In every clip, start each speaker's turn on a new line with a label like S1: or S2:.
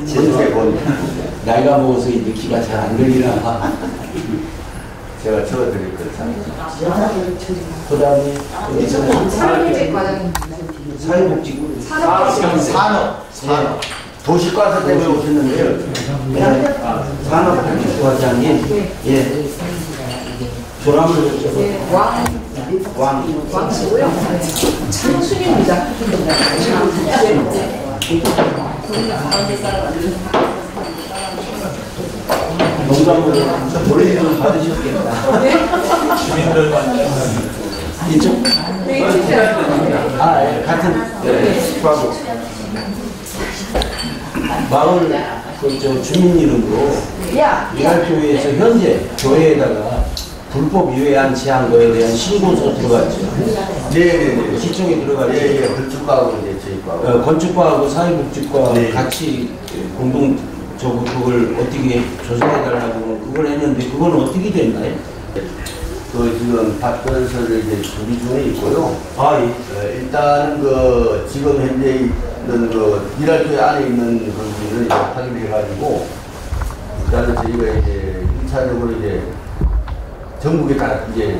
S1: 전세권. 나이가 먹어서 이제 귀가 잘 안 들리나. 제가 적어드릴 거예요. 그 다음에 사회복지부. 산업. 도시과서 때문에 오셨는데요. 산업복지과장님. 예. 조람을
S2: 왕씨고요. 창순입니다.
S1: 농담으로 노래 좀 받으셨겠다.
S3: 주민들
S1: 이쪽? 예, 같은 마을 주민 이름으로 미랄교회에서 현재 교회에다가 불법 유해한치한 거에 대한 신고서 들어갔죠.
S4: 네.
S1: 시청에 들어가죠.
S4: 네. 건축과하고 이제 저희과하고.
S1: 건축과하고 사회복지과 같이 공동적으로 그걸 어떻게 조사해달라고 그걸 했는데 그건 어떻게 됐나요?
S4: 지금 답변서를 이제 준비 중에 있고요.
S1: 예.
S4: 일단은 지금 현재 있는 미랄교회 안에 있는 분들을 이제 확인해가지고 일단은 저희가 이제 1차적으로 이제 전국에 다 이제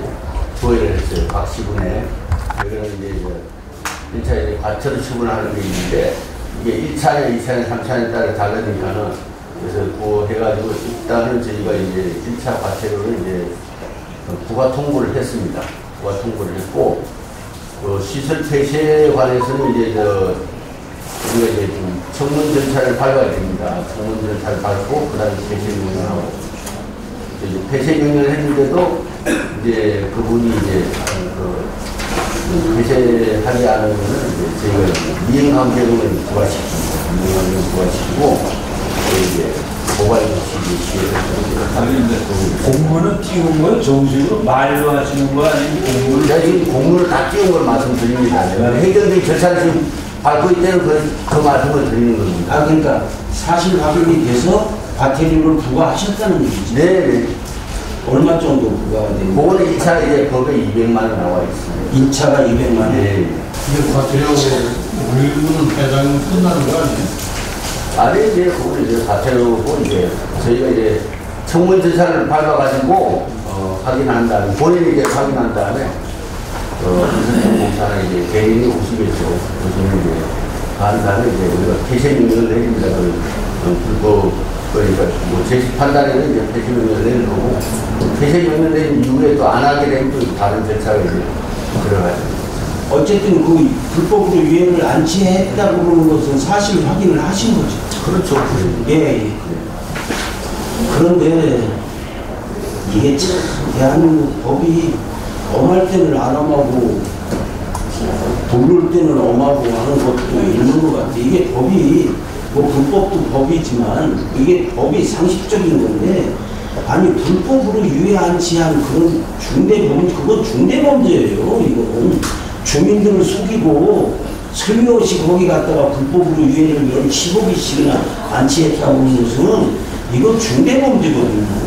S4: 조회를 했어요. 각 시군에. 그러면 이제 1차에 과태료 처분하는 게 있는데 이게 1차에, 2차에, 3차에 따라 다르니까는 그래서 해가지고 일단은 저희가 이제 1차 과태료를 이제 부가 통보를 했습니다. 부가 통보를 했고 시설 폐쇄에 관해서는 이제 우리가 이제 좀 청문 절차를 밟아야 됩니다. 청문 절차를 밟고 그 다음에 폐쇄 명령하고 폐쇄 명령을 했는데도 이제 그분이 이제 폐쇄하지 않으면은 이제 저희가 미행함대금을 부과시킵니다. 미행함대금을 부과시키고 이제 고발 조치를
S3: 공문은 띄운 건 정식으로 말로 하시는 거 아니면 공문을?
S4: 제가 지금 공문을 다 띄운 걸 말씀드립니다. 행정적인 절차를 지금 밟고 있다는 그 말씀을 드리는 겁니다.
S1: 그러니까 사실 확인이 돼서 과태료를 부과하셨다는 얘기죠.
S4: 네.
S1: 얼마 정도 부과가 되는 거예요?
S4: 그거는 2차 이제 법에 200만 원 나와 있습니다.
S1: 2차가 200만 원?
S4: 네.
S5: 이게 과태료 물리는 배당은 끝나는 거 아니에요?
S4: 아니, 이제 그거는 이제 과태료고 이제 저희가 이제 청문 절차를 밟아가지고 확인한 다음에 본인이 이제 확인한 다음에 공사는 이제 개인이 오시겠죠. 그러면 이제 간 다음에 이제 우리가 폐쇄 명령을 내립니다. 그러니까 제시 판단에는 이제 폐쇄 명령을 내는 거고 폐쇄 명령 내린 이후에 또 안 하게 되면 또 다른 절차가 이제 들어가죠.
S1: 어쨌든 그 불법으로 유해를 안치했다고 그러는 것은 사실 확인을 하신 거죠.
S4: 그렇죠.
S1: 예. 그런데 이게 참 대한민국 법이 엄할 때는 안 엄하고 부를 때는 엄하고 하는 것도 있는 것 같아요. 이게 법이 뭐 불법도 법이지만 이게 법이 상식적인 건데 아니 불법으로 유해한치한 그런 중대범죄 그건 중대범죄예요. 이건 주민들을 속이고 슬며시 거기 갔다가 불법으로 유해를 15개씩이나 안치했다고 하는 것은 이건 중대범죄거든요.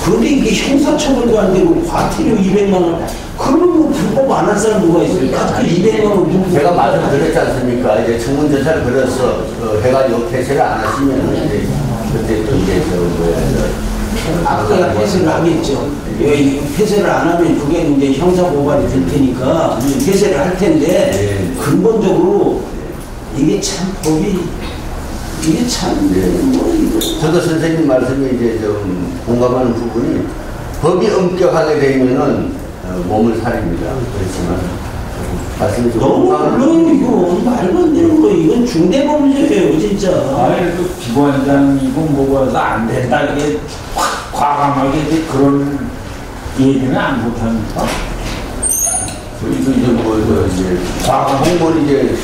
S1: 그런데 이게 형사처벌도 안 되고 과태료 200만 원 그러면 뭐 불법 안 할 사람 누가 있어요? 그 200만 원 누구?
S4: 제가 말씀드렸지 않습니까? 이제 청문 절차를 걸어서 해가지고 폐쇄를 안 하시면 이제 그때 또 이제
S1: 아까 폐쇄를 하겠죠. 폐쇄를 안 하면 그게 이제 형사 고발이 될 테니까 폐쇄를 할 텐데 근본적으로 이게 참 법이 이게 참 뭐 이거
S4: 저도 선생님 말씀에 이제 좀 공감하는 부분이 법이 엄격하게 되면은 몸을 사립니다. 그렇지만 말씀이 좀
S1: 너무 물론 이거 말도 안 되는 거 이건 중대범죄예요 진짜.
S3: 아니 그 비관장이고 뭐가 안 된다 이게 확 과감하게 이제 그런 얘기는 안 못합니까?
S4: 저희도 이제 이제 공무원 이제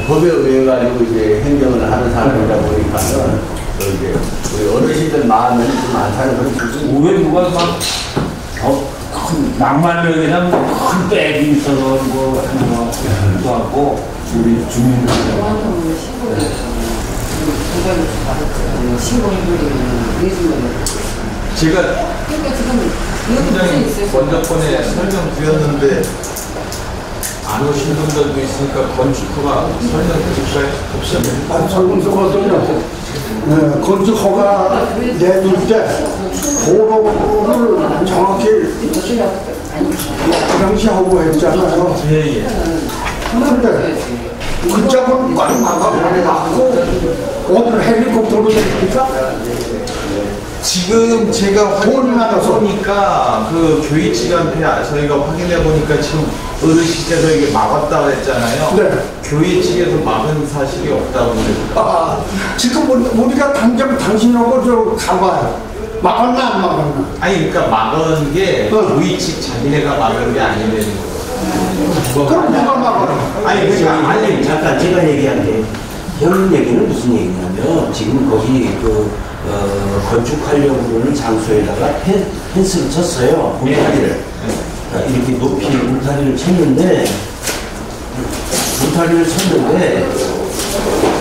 S4: 법에 의해 가지고 이제 행정을 하는 사람이다 보니까는 이제 우리 어르신들 마음에는 좀 안 사는 그런 부분이.
S3: 왜 누가 막 큰 낭만력이랑 큰 백이 있어서 뭐 하는 거 같기도 하고 우리 주민들
S6: 제가 굉장히 먼저 번에 설명드렸는데 안
S3: 안 오신 분들도 있으니까 건축허가 설명해 주실 없어요?
S6: 설문서거든요. 건축허가 내줄 때 도로를 정확히 명시하고 했잖아요.
S3: 예.
S6: 근데 그 짝은 꽉 막고 오늘 헬리콥터로 됩니까?
S7: 지금 제가 확인해 보니까 그 교육직한테 저희가 확인해 보니까 지금 어르시께서 이게 막았다고 했잖아요.
S6: 네.
S7: 교회 측에서 막은 사실이 없다고 그래요.
S6: 지금 우리가 당장 당신하고 저 가봐요. 막았나 안 막았나?
S7: 아니 그러니까 막은 게 교회 측 자기네가 막은 게 아니라는 거예요.
S6: 그럼 누가 막아?
S7: 아니 그러니까
S1: 아니 잠깐 제가 얘기한 게 형 얘기는 무슨 얘기냐면 지금 거기 건축하려고 하는 장소에다가 펜스를 쳤어요. 울타리를. 이렇게 높이 울타리를 쳤는데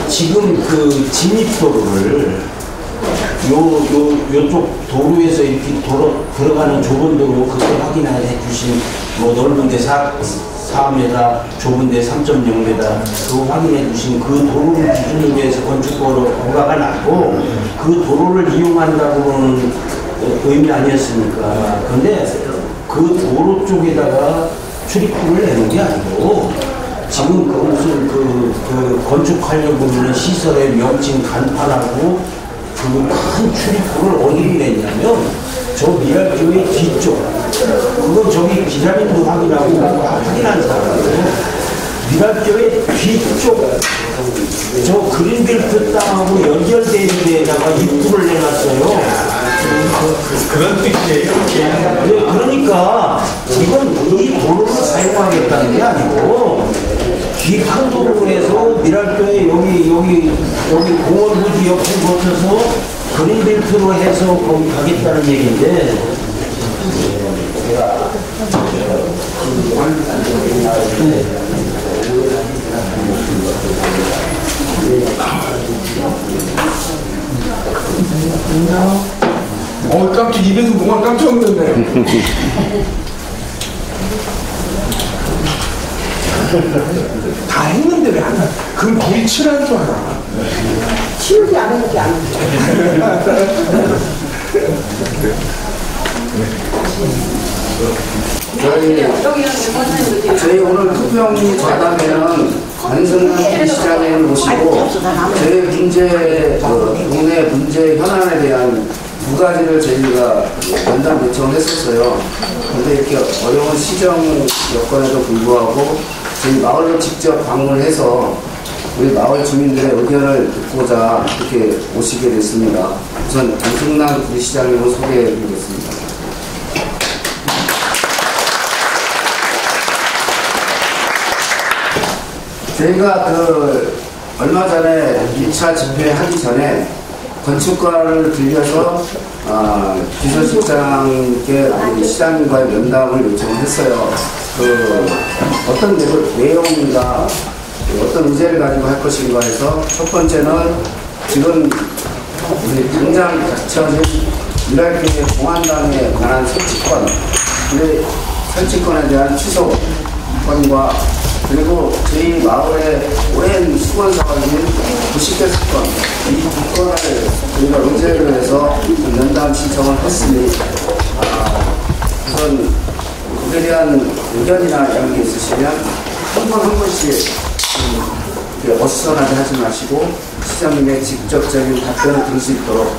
S1: 지금 그 진입도로를 요쪽 도로에서 이렇게 들어가는 좁은 도로 그걸 확인해 주신 뭐 넓은 데 4m, 좁은 데 3.0m 그거 확인해 주신 그 도로를 기준으로 해서 건축도로 허가가 나고 그 도로를 이용한다고는 의미 아니었습니까? 근데 그 도로 쪽에다가 출입구를 내는 게 아니고 지금 그 무슨 그 건축하려고 하는 시설의 명칭 간판하고 그 큰 출입구를 어디로 냈냐면 저 미랄교회 뒤쪽 그건 저기 기자님도 확인한 사람이에요. 미랄교회 뒤쪽 저 그린벨트 땅하고 연결되는 데에다가 입구를 내놨어요.
S7: 그런 뜻이에요.
S1: 네, 그러니까 이건 이 도로를 사용하겠다는 게 아니고 큰 도로에서 미랄교회 여기 공원 부지 옆을 거쳐서 그린벨트로 해서 거기 가겠다는 얘기인데
S6: 깜짝 입에서 뭐가 깜짝 놀랐네. 다 했는데 왜 안 해? 그럼 불이 칠할 줄 알아.
S2: 치우지 않은 게 아닌데.
S8: 저희 오늘 투병리 좌담회는 안승남 시장을 모시고 저희 문제, 동네 문제 현안에 대한 두 가지를 저희가 연단 요청을 했었어요. 그런데 이렇게 어려운 시정 여건에도 불구하고 저희 마을로 직접 방문해서 우리 마을 주민들의 의견을 듣고자 이렇게 오시게 됐습니다. 우선 안승남 부시장님을 소개해 드리겠습니다. 저희가 얼마 전에 2차 집회 하기 전에 건축가를 들려서 비서실장께 우리 시장님과의 면담을 요청을 했어요. 어떤 내용인가, 어떤 의제를 가지고 할 것인가 해서 첫 번째는 지금 우리 당장 닥쳐진 미랄교회 공안당에 관한 설치권, 근데 설치권에 대한 취소권과 그리고 저희 마을의 오랜 수건사업인 부식대 수건, 이 두 건을 저희가 의제를 해서 면담 신청을 했으니 우선 그에 대한 의견이나 이런 게 있으시면 한 번씩 어수선하게 하지 마시고 시장님의 직접적인 답변을 들을 수 있도록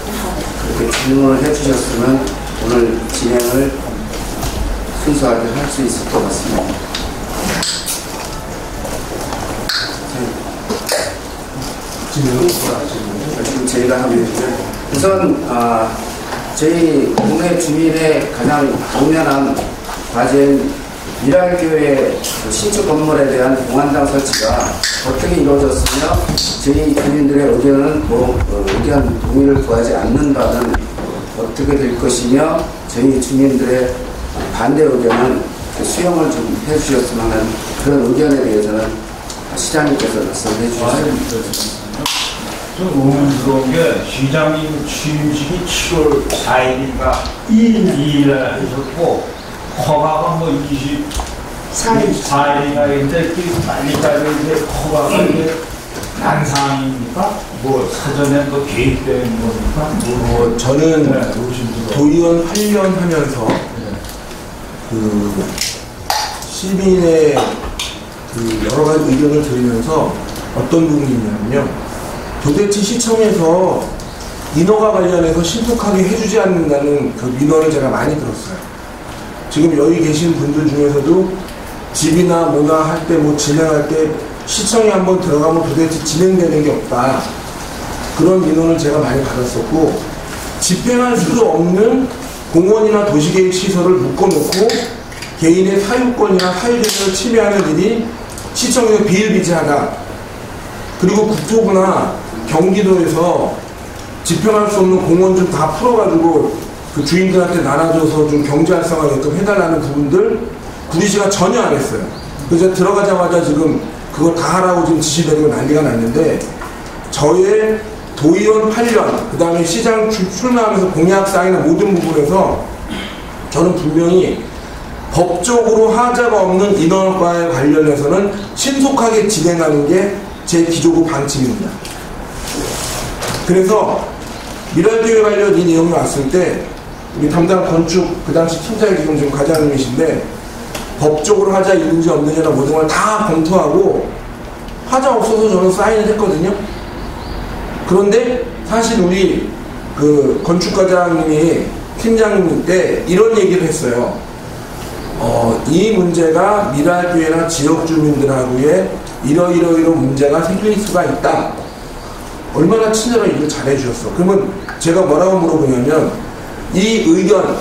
S8: 그렇게 질문을 해주셨으면 오늘 진행을 순수하게 할 수 있을 것 같습니다. 지금 저희가 하고 있죠. 우선 저희 동네 주민의 가장 당면한 과제인 미랄교회 신축 건물에 대한 공안당 설치가 어떻게 이루어졌으며 저희 주민들의 의견은 의견 동의를 구하지 않는다는 어떻게 될 것이며 저희 주민들의 반대 의견은 수용을 좀 해주셨으면 하는 그런 의견에 대해서는 시장님께서 말씀해 주시죠.
S3: 좀 의문스러운 게 시장님 취임식이 7월 4일인가 2일에 하셨고 허가가 뭐 4일인데 빨리까지 이제 허가가 이제 난상입니까? 뭐 사전에 또 계획된 겁니까?
S9: 저는 도의원 8년 하면서 그 시민의 그 여러 가지 의견을 들으면서 어떤 부분이 있냐면요. 도대체 시청에서 인허가 관련해서 신속하게 해주지 않는다는 그 민원을 제가 많이 들었어요. 지금 여기 계신 분들 중에서도 집이나 뭐나 할 때 뭐 진행할 때 시청에 한번 들어가면 도대체 진행되는 게 없다. 그런 민원을 제가 많이 받았었고, 집행할 수도 없는 공원이나 도시계획 시설을 묶어놓고 개인의 사유권이나 사유재산을 침해하는 일이 시청에서 비일비재하다. 그리고 국토부나 경기도에서 집행할 수 없는 공원 좀 다 풀어가지고 그 주인들한테 나눠줘서 좀 경제 활성화게끔 해달라는 부분들 구리시가 전혀 안 했어요. 그래서 들어가자마자 지금 그걸 다 하라고 지금 지시 내리고 난리가 났는데, 저의 도의원 8년, 그 다음에 시장 출마하면서 공약 사인의 모든 부분에서 저는 분명히 법적으로 하자가 없는 인허가에 관련해서는 신속하게 진행하는 게 제 기조국 방침입니다. 그래서 미랄교회 관련 이 내용이 왔을 때 우리 담당 건축 그 당시 팀장이 지금 과장님이신데, 법적으로 하자 있는지 없느냐나 모든 걸 다 검토하고 하자 없어서 저는 사인을 했거든요. 그런데 사실 우리 그 건축과장님이 팀장님 때 이런 얘기를 했어요. 이 문제가 미랄교회나 지역 주민들하고의 이러이러이러 문제가 생길 수가 있다. 얼마나 친절하게 이걸 잘해주셨어. 그러면 제가 뭐라고 물어보냐면, 이 의견,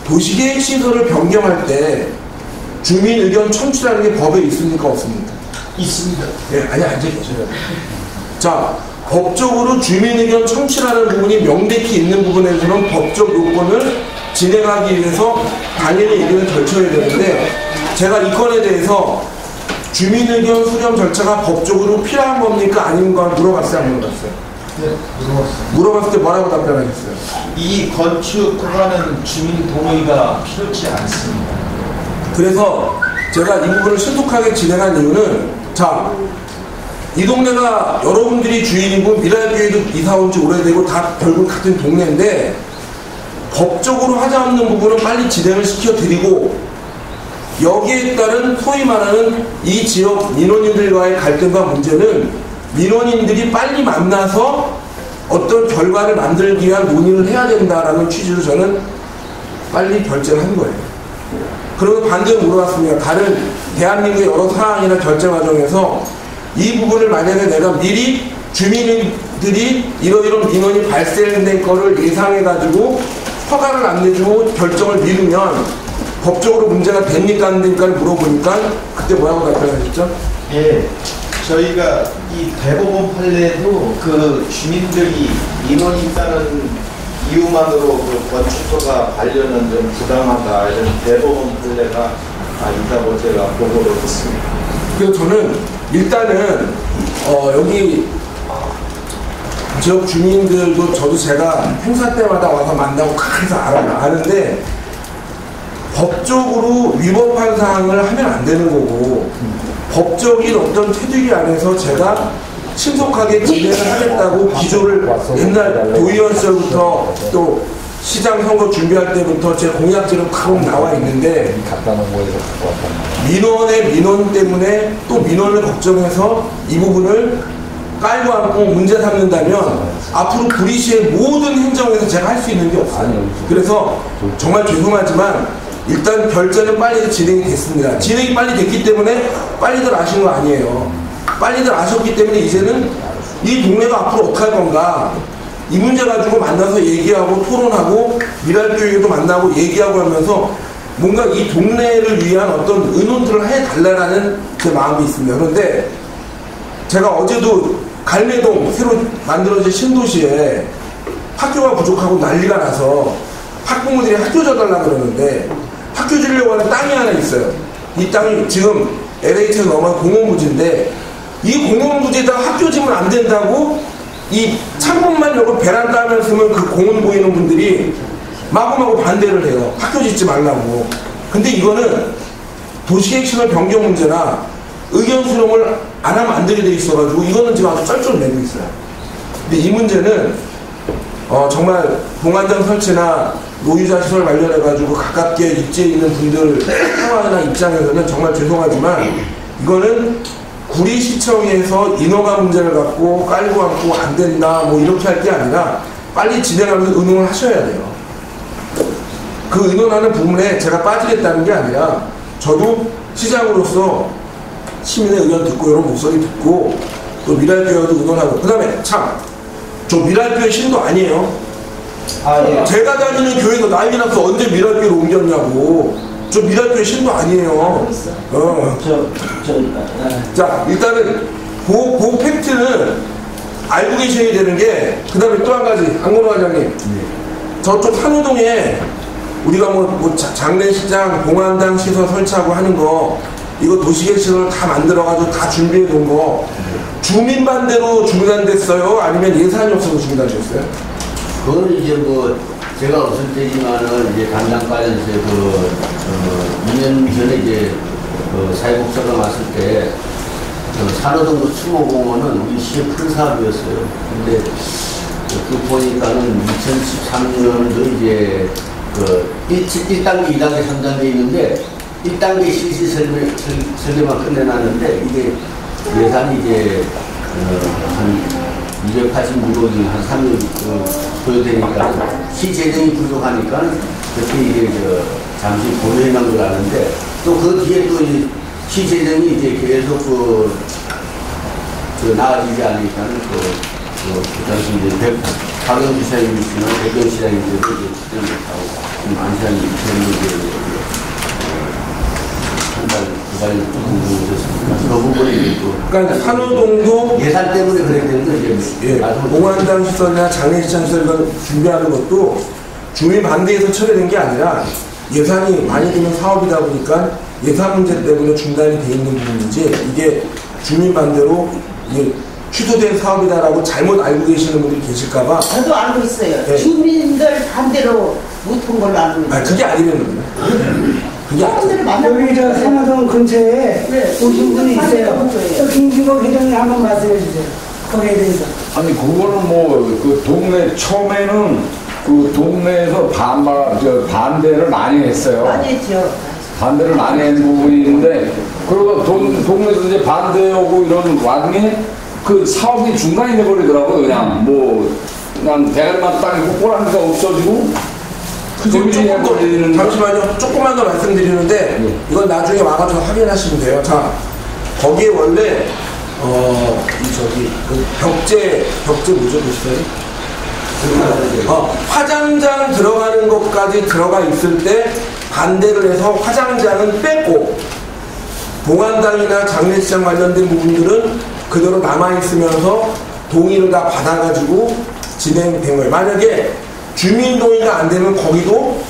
S9: 도시계획 시설을 변경할 때 주민 의견 청취라는 게 법에 있습니까? 없습니까?
S6: 있습니다.
S9: 예, 아니, 앉아 계셔요. 자, 법적으로 주민 의견 청취라는 부분이 명백히 있는 부분에서는 법적 요건을 진행하기 위해서 당연히 의견을 결정해야 되는데, 제가 이 건에 대해서 주민 의견 수렴 절차가 법적으로 필요한 겁니까? 아닌가 물어봤어요, 안 물어봤어요?
S6: 네, 물어봤습니다.
S9: 물어봤을 때 뭐라고 답변하셨어요?
S7: 이 건축 허가는 주민 동의가 필요치 않습니다.
S9: 그래서 제가 이 부분을 신속하게 진행한 이유는, 자, 이 동네가 여러분들이 주인이고 미랄교회도 이사 온 지 오래되고 다 결국 같은 동네인데, 법적으로 하자 없는 부분은 빨리 진행을 시켜드리고, 여기에 따른 소위 말하는 이 지역 민원인들과의 갈등과 문제는 민원인들이 빨리 만나서 어떤 결과를 만들기 위한 논의를 해야 된다라는 취지로 저는 빨리 결정을 한 거예요. 그리고 반대로 물어봤습니다. 다른 대한민국의 여러 상황이나 결정 과정에서 이 부분을 만약에 내가 미리 주민들이 이러이런 민원이 발생된 거를 예상해가지고 허가를 안 내주고 결정을 미루면 법적으로 문제가 됩니까 안 됩니까 물어보니까 그때 뭐라고 답변하셨죠?
S7: 예, 저희가 이 대법원 판례도 그 주민들이 민원이 있다는 이유만으로 그 건축허가 반려는 좀 부당하다 이런 대법원 판례가 있다고 제가 보고를 했습니다.
S9: 그래서 저는 일단은 여기 지역 주민들도 저도 제가 행사 때마다 와서 만나고 그래서 아는데, 법적으로 위법한 사항을 하면 안 되는 거고, 법적인 어떤 테두리 안에서 제가 신속하게 진행을 하겠다고 기조를 옛날 도의원 시절부터 또 시장 선거 준비할 때부터 제 공약들은 쭉 나와 있는데, 민원의 민원 때문에 또 민원을 걱정해서 이 부분을 깔고 앉고 문제 삼는다면 앞으로 구리시의 모든 행정에서 제가 할 수 있는 게 없어요. 그래서 정말 죄송하지만 일단 결제는 빨리 진행이 됐습니다. 진행이 빨리 됐기 때문에 빨리들 아신 거 아니에요. 빨리들 아셨기 때문에 이제는 이 동네가 앞으로 어떻게 할 건가, 이 문제 가지고 만나서 얘기하고 토론하고 미랄교회도 만나고 얘기하고 하면서 뭔가 이 동네를 위한 어떤 의논들을 해달라는 제 마음이 있습니다. 그런데 제가 어제도 갈매동 새로 만들어진 신도시에 학교가 부족하고 난리가 나서 학부모들이 학교 줘달라 그러는데, 학교 주려고 하는 땅이 하나 있어요. 이 땅이 지금 LH에서 넘어간 공원부지인데, 이 공원부지에다가 학교 지면 안 된다고 이 창문만 열고 베란다 하면 쓰면 그 공원 보이는 분들이 마구마구 반대를 해요. 학교 짓지 말라고. 근데 이거는 도시계획시설 변경 문제나 의견 수렴을 안 하면 안 되게 돼 있어가지고 이거는 지금 아주 쩔쩔 매고 있어요. 근데 이 문제는 정말 봉안장 설치나 노유자 시설 관련해가지고 가깝게 입지에 있는 분들 상황이나 입장에서는 정말 죄송하지만 이거는 구리시청에서 인허가 문제를 갖고 깔고 앉고 안 된다 뭐 이렇게 할 게 아니라 빨리 진행하면서 의논을 하셔야 돼요. 그 의논하는 부분에 제가 빠지겠다는 게 아니라 저도 시장으로서 시민의 의견 듣고 여러 목소리 듣고 또 미랄교회도 의논하고 그 다음에 참 저 미랄교회 신도 아니에요.
S1: 예.
S9: 제가 다니는 교회도 난리 나서 언제 미랄교회로 옮겼냐고. 저 미랄교회 신도 아니에요. 자 일단은 그 팩트는 알고 계셔야 되는 게 그 다음에 또 한 가지 안건호 과장님 저쪽 산호동에 우리가 뭐 장례식장 봉안당 시설 설치하고 하는 거 이거 도시계획 시설 다 만들어가지고 다 준비해 놓은 거 주민 반대로 중단됐어요? 아니면 예산이 없어서 중단됐어요?
S4: 그거는 이제 뭐 제가 없을 때지만은 이제 담당과에서 2년 전에 이제 사회복지가 왔을 때 산호동도 추모공원은 우리 시의 큰 사업이었어요. 근데 그 보니까는 2013년도 이제 1단계, 2단계, 3단계 있는데 1단계 실시 설계만 끝내놨는데 이게 예산이 이제 한 286억이 한 3년 소요되니까 시재정이 부족하니까 그렇게 이게 잠시 보류해놓은 걸 아는데 또 그 뒤에 또 시재정이 이제 계속 나아지지 않으니까는 그 당시 이제 박영주 시장님이시나 백경 시장님들도 이제 추진을 못하고 좀 안시장이 이런 그 부분이
S9: 그러니까 산호동도
S4: 예산 때문에 그래야 되는 거죠.
S9: 봉안당 시설이나 장례식장 시설 준비하는 것도 주민 반대에서 철회된 게 아니라 예산이 많이 드는 사업이다 보니까 예산 문제 때문에 중단이 돼 있는 부분이지 이게 주민 반대로 이게 취소된 사업이다라고 잘못 알고 계시는 분들이 계실까봐.
S2: 저도 알고 있어요.
S9: 네.
S2: 주민들 반대로 못한 걸로 알고 있어요.
S9: 그게 아니면 그게
S10: 여기 저 산호동 근처에 오신 분이 있어요. 저 김기복 회장님 한번 말씀해 주세요. 거기에 대해서.
S3: 아니 그거는 뭐 그 동네 처음에는 그 동네에서 반대를 많이 했어요.
S2: 많이 했죠.
S3: 반대를 많이 한 부분이 있는데 그리고 동네에서 이제 반대하고 이런 와중에 그 사업이 중단이 돼버리더라고요. 그냥 대가리만 딱 있고 꼬라지가 없어지고
S9: 잠시만요. 조금만 더 말씀드리는데 이건 나중에 와가지고 확인하시면 돼요. 자, 거기에 원래 그 벽제 뭐죠, 보시나요? 화장장 들어가는 것까지 들어가 있을 때 반대를 해서 화장장은 뺐고 봉안당이나 장례식장 관련된 부분들은 그대로 남아있으면서 동의를 다 받아가지고 진행된 거예요. 만약에 주민 동의가 안 되면 거기도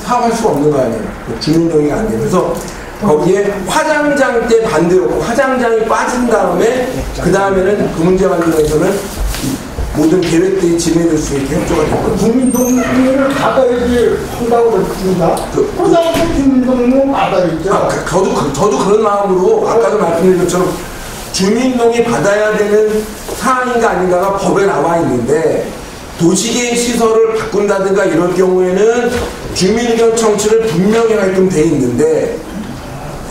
S9: 사업할 수가 없는 거 아니에요. 주민 동의가 안 되면. 그래서 거기에 화장장 때 반대로 화장장이 빠진 다음에 그 다음에는 그 문제 관련해서는 모든 계획들이 진행될 수 있게 협조가 됐거든요.
S6: 주민 동의를 받아야지 한다고 그랬습니다. 그다음에 주민 동의는 받아야죠.
S9: 저도 그런 마음으로 아까도 말씀드린 것처럼 주민 동의 받아야 되는 사항인가 아닌가가 법에 나와 있는데 도시계획 시설을 바꾼다든가 이럴 경우에는 주민의견 청취를 분명히 하게끔 돼 있는데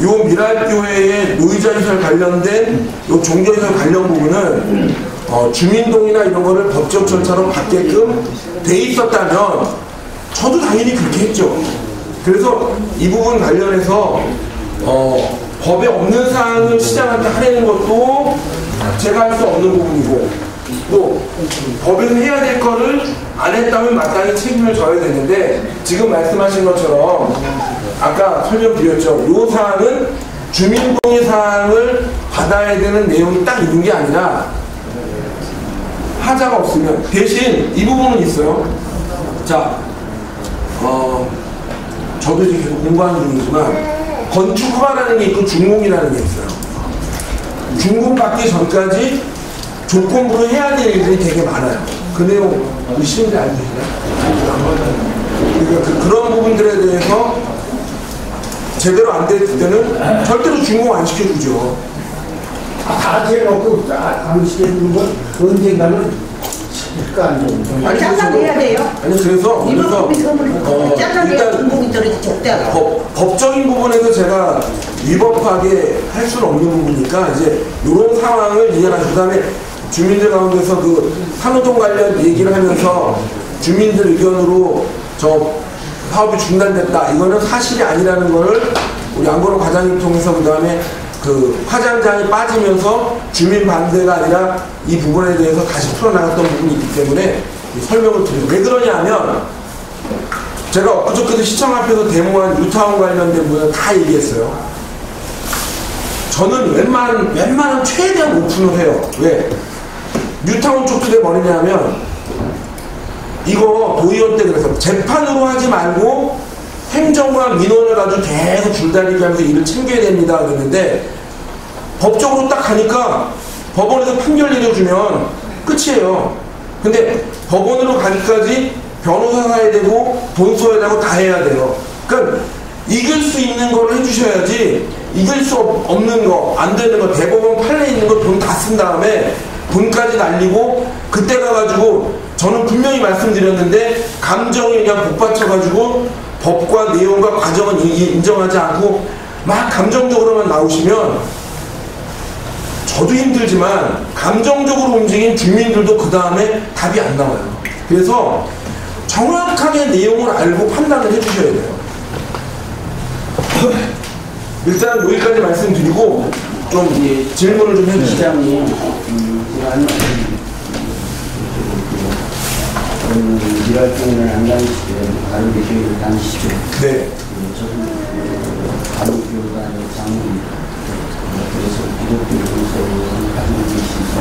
S9: 요 미랄교회의 노유자시설 관련된 요 종교시설 관련 부분은 주민동의나 이런 거를 법적 절차로 받게끔 돼 있었다면 저도 당연히 그렇게 했죠. 그래서 이 부분 관련해서 법에 없는 사항을 시장한테 하려는 것도 제가 할 수 없는 부분이고 또 법에서 해야 될 거를 안 했다면 마땅히 책임을 져야 되는데 지금 말씀하신 것처럼 아까 설명드렸죠. 이 사항은 주민동의 사항을 받아야 되는 내용이 딱 있는 게 아니라 하자가 없으면 대신 이 부분은 있어요. 자, 저도 이제 계속 공부하는 중이지만 건축허가라는 게 있고 준공이라는 게 있어요. 준공받기 전까지 조건부로 해야 될 일들이 되게 많아요. 그 내용 우리 시민들이 알고 계시나요? 그러니까 그런 부분들에 대해서 제대로 안 됐을 때는 절대로 준공 안 시켜주죠.
S6: 다 해놓고 안 시켜주는 건 언젠가는
S9: 아니,
S2: 잘라내야 돼요.
S9: 아니 그래서
S2: 잘라내야 중국이 떨어지 적대하다.
S9: 법적인 부분에서 제가 위법하게 할 수는 없는 부분이니까 이제 이런 상황을 이해하고 그다음에 주민들 가운데서 그 산후동 관련 얘기를 하면서 주민들 의견으로 저 사업이 중단됐다 이거는 사실이 아니라는 거를 우리 안건호 과장님 통해서 그다음에 그 화장장이 빠지면서 주민 반대가 아니라 이 부분에 대해서 다시 풀어나갔던 부분이 있기 때문에 설명을 드려요. 왜 그러냐면 제가 엊그저께도 시청 앞에서 데모한 뉴타운 관련된 부분을 다 얘기했어요. 저는 웬만한 최대한 오픈을 해요. 왜? 뉴타운 쪽도 왜 뭐냐면 이거 도의원 때 그래서 재판으로 하지 말고 행정과 민원을 가지고 계속 줄다리기 하면서 일을 챙겨야 됩니다 그랬는데 법적으로 딱 가니까 법원에서 판결 내려주면 끝이에요. 근데 법원으로 가기까지 변호사 사야 되고 돈 써야 되고 다 해야 돼요. 그러니까 이길 수 있는 걸 해주셔야지 이길 수 없는 거 안 되는 거 대법원 판례 있는 거 돈 다 쓴 다음에 돈까지 날리고 그때 가가지고 저는 분명히 말씀드렸는데 감정에 그냥 복받쳐가지고 법과 내용과 과정은 인정하지 않고 막 감정적으로만 나오시면 저도 힘들지만 감정적으로 움직인 주민들도 그 다음에 답이 안 나와요. 그래서 정확하게 내용을 알고 판단을 해주셔야 돼요. 일단 여기까지 말씀드리고 좀 질문을 좀 해주시죠.
S1: 시장님, 제가 한 말씀 일활동을 안 다니시고요. 다른 교회를 다니시죠.
S9: 네.
S1: 저는 다른 교단의 장로입니다. 그래서 기독교 교서를 가지고 계시서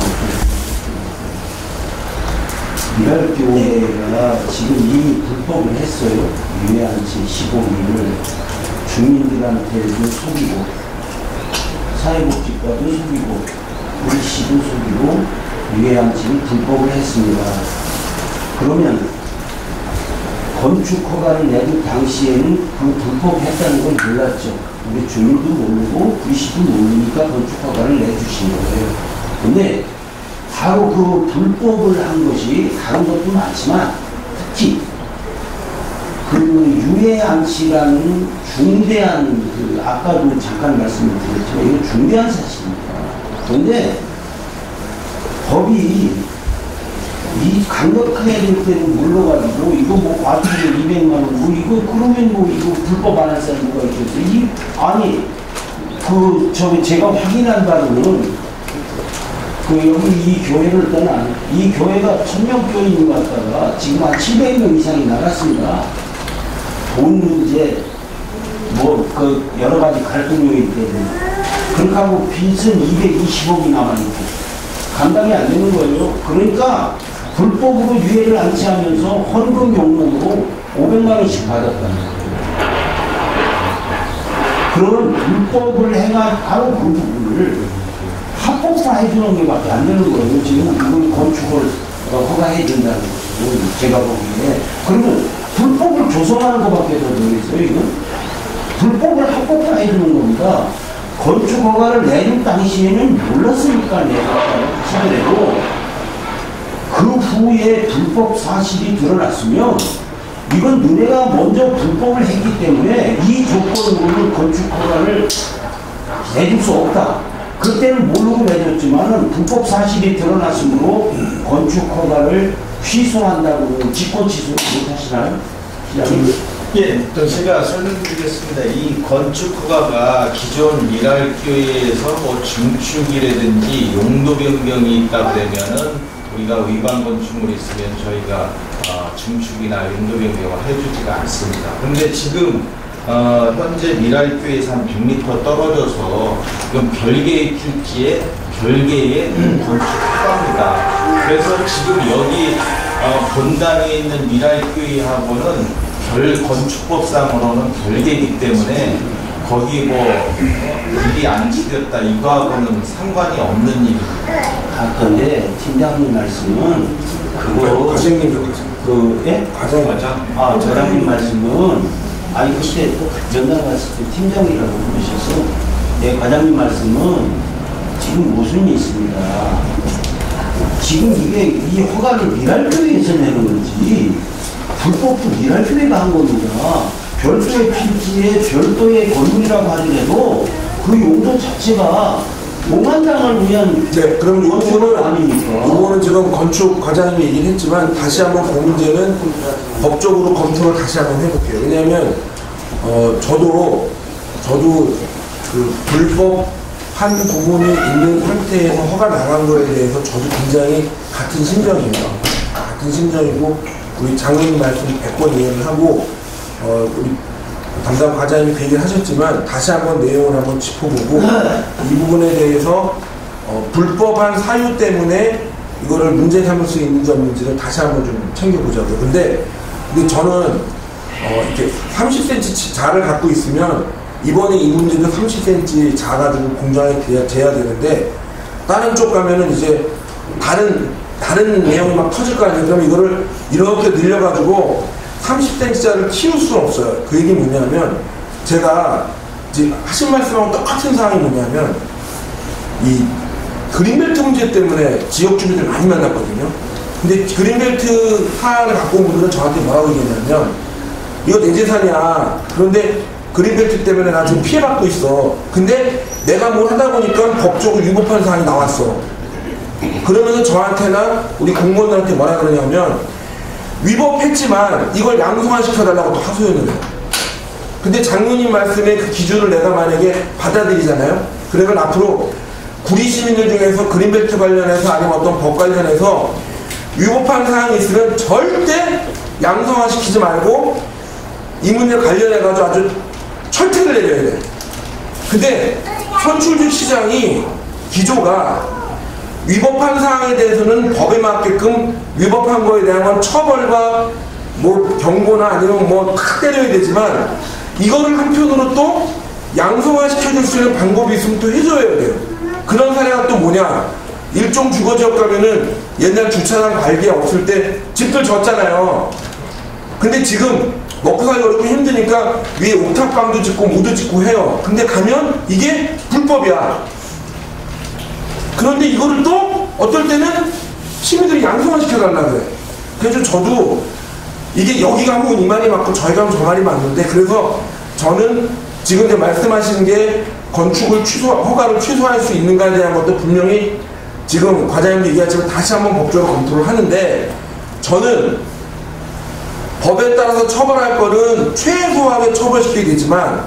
S1: 일활교회가 지금 이미 불법을 했어요. 유해한치 15일을 주민들한테도 속이고 사회복지과도 속이고 우리 시도 속이고 유해한치를 불법을 했습니다. 그러면 건축 허가를 내준 당시에는 그 불법했다는 걸 몰랐죠. 우리 주민도 모르고 구시도 모르니까 건축 허가를 내주신 거예요. 근데 바로 그 불법을 한 것이 다른 것도 많지만 특히 그 유해안치라는 중대한 그 아까도 잠깐 말씀을 드렸지만 이거 중대한 사실입니다. 그런데 법이 이 강력하게 될 때는 물러가지고 이거 뭐 과태료 200만 원 뭐 이거 그러면 뭐 이거 불법 안 할 사람 누가 있겠어요? 아니 그 저기 제가 확인한 바로는 그 여기 이 교회를 떠난 이 교회가 1000명 교인이 갔다가 지금 한 700명 이상이 나갔습니다. 돈 문제 뭐 그 여러 가지 갈등 요인 때문에 그렇게 하고 빚은 220억이 남아있고 감당이 안 되는 거예요. 그러니까 불법으로 유해를 안치하면서 헌금 용목으로 500만 원씩 받았다는 거예요. 그런 불법을 행한 바로 그 부분을 합법화 해주는 게 밖에 안 되는 거예요. 지금 그걸 건축을 허가해 준다는 거죠. 제가 보기에. 그러면 불법을 조성하는 것밖에 더 모르겠어요, 이건? 불법을 합법화 해주는 겁니다. 건축 허가를 내준 당시에는 몰랐으니까 내가 하시더라도 그 후에 불법 사실이 드러났으면 이건 너네가 먼저 불법을 했기 때문에 이 조건으로는 건축 허가를 내줄 수 없다. 그때는 모르고 내줬지만은 불법 사실이 드러났으므로 건축 허가를 취소한다고 직권 취소 못하시나요?
S7: 예, 또 제가 설명드리겠습니다. 이 건축 허가가 기존 일할교회에서 뭐 증축이라든지 용도 변경이 있다 그러면은 우리가 위반 건축물이 있으면 저희가 증축이나 용도 변경을 해주지가 않습니다. 그런데 지금 현재 미랄교회에서 한 100m 떨어져서 이건 별개의 필지에 별개의 건축 허가입니다. 그래서 지금 여기 본당에 있는 미랄교회하고는 건축법상으로는 별개이기 때문에 거기 뭐 일이 안 지켰다 이거하고는 상관이 없는 일입니다.
S1: 그런데 팀장님 말씀은 그거
S9: 과장님
S1: 그 예?
S9: 과장
S1: 저장님 말씀은 아니 그때 전날 갔을 때 팀장이라고 부르셔서 내 과장님 말씀은 지금 모순이 있습니다. 지금 이게 이 허가를 미랄교회에서 내는 거지 불법도 미랄교회가 한 겁니다. 별도의 필지에 별도의 건물이라고 하더라도 그 용도 자체가 공안당을 위한
S9: 네, 그럼 이 부분은
S1: 아니니까.
S9: 이거는 지금 건축 과장님이 얘기를 했지만 다시 한번 그 문제는 법적으로 검토를 다시 한번 해볼게요. 왜냐하면 저도 그 불법한 부분이 있는 상태에서 허가 나간 거에 대해서 저도 굉장히 같은 심정입니다. 같은 심정이고 우리 장로님 말씀 100번 이해를 하고 우리 담당 과장님이 그 얘기를 하셨지만 다시 한번 내용을 한번 짚어보고 이 부분에 대해서 불법한 사유 때문에 이거를 문제 삼을 수 있는지 없는지를 다시 한번 좀 챙겨보자고요. 근데 저는 이렇게 30cm 자를 갖고 있으면 이번에 이 문제도 30cm 자 가지고 공장에 재야 되는데 다른 쪽 가면은 이제 다른 내용이 막 터질 거 아니에요. 그럼 이거를 이렇게 늘려가지고 30cm짜리를 키울 수는 없어요. 그 얘기 뭐냐면 제가 지금 하신 말씀하고 똑같은 사항이 뭐냐면 이 그린벨트 문제 때문에 지역 주민들 많이 만났거든요. 근데 그린벨트 사안을 갖고 온 분들은 저한테 뭐라고 얘기했냐면 이거 내 재산이야. 그런데 그린벨트 때문에 나 지금 피해받고 있어. 근데 내가 뭘 하다 보니까 법적으로 위법한 사항이 나왔어. 그러면서 저한테나 우리 공무원들한테 뭐라 그러냐면 위법했지만 이걸 양성화시켜달라고 또 하소연을 해요. 근데 장로님 말씀에 그 기준을 내가 만약에 받아들이잖아요. 그러면 앞으로 구리 시민들 중에서 그린벨트 관련해서 아니면 어떤 법 관련해서 위법한 사항이 있으면 절대 양성화시키지 말고 이 문제 관련해가지고 아주 철퇴를 내려야 돼. 근데 선출주 시장이 기조가 위법한 사항에 대해서는 법에 맞게끔 위법한 거에 대한 건 처벌과 뭐 경고나 아니면 뭐 탁 때려야 되지만 이거를 한편으로 또 양성화 시켜줄 수 있는 방법이 있으면 또 해줘야 돼요. 그런 사례가 또 뭐냐, 일종 주거지역 가면은 옛날 주차장 관계 없을 때 집들 졌잖아요. 근데 지금 먹고 살기 어렵고 힘드니까 위에 옥탑방도 짓고 무도 짓고 해요. 근데 가면 이게 불법이야. 그런데 이거를 또 어떨 때는 시민들이 양성화 시켜달라고 그래. 그래서 저도 이게 여기가 하면 이 말이 맞고 저희가 하면 저 말이 맞는데, 그래서 저는 지금 이제 말씀하시는 게 건축을 허가를 취소할 수 있는가에 대한 것도 분명히 지금 과장님도 얘기하지만 다시 한번 법적으로 검토를 하는데, 저는 법에 따라서 처벌할 거는 최소하게 처벌시키게 되지만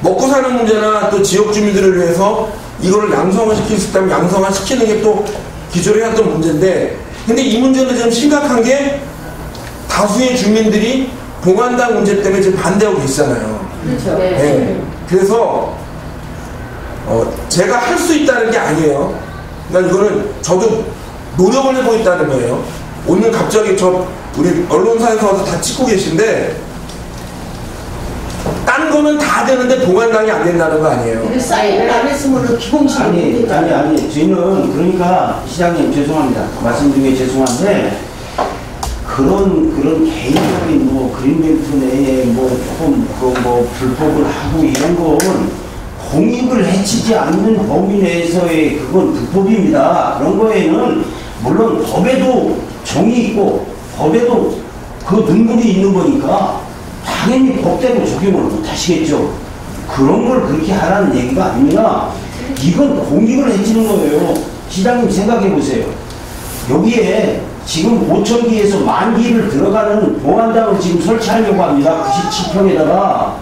S9: 먹고 사는 문제나 또 지역 주민들을 위해서 이거를 양성화시킬 수 있다면 양성화시키는 게 또 기존에 했던 문제인데, 근데 이 문제는 좀 심각한 게 다수의 주민들이 봉안당 문제 때문에 지금 반대하고 계시잖아요.
S2: 그렇죠.
S9: 네. 그래서 제가 할 수 있다는 게 아니에요. 그러니까 이거는 저도 노력을 해보고 있다는 거예요. 오늘 갑자기 우리 언론사에서 와서 다 찍고 계신데 딴 거는 다 되는데 봉안당이 안 된다는 거 아니에요.
S2: 사인을 안 했으면 기공식이
S1: 아니 저희는 그러니까 시장님 죄송합니다. 말씀 중에 죄송한데 그런 개인적인 뭐 그린벨트 내에 뭐 조금 뭐 불법을 하고 이런 건 공익을 해치지 않는 범위 내에서의 그건 불법입니다. 그런 거에는 물론 법에도 정이 있고 법에도 그 눈물이 있는 거니까 당연히 법대로 적용을 못 하시겠죠. 그런 걸 그렇게 하라는 얘기가 아닙니다. 이건 공익을 해치는 거예요. 시장님 생각해 보세요. 여기에 지금 5,000기에서 10,000기를 들어가는 봉안당을 지금 설치하려고 합니다. 97평에다가.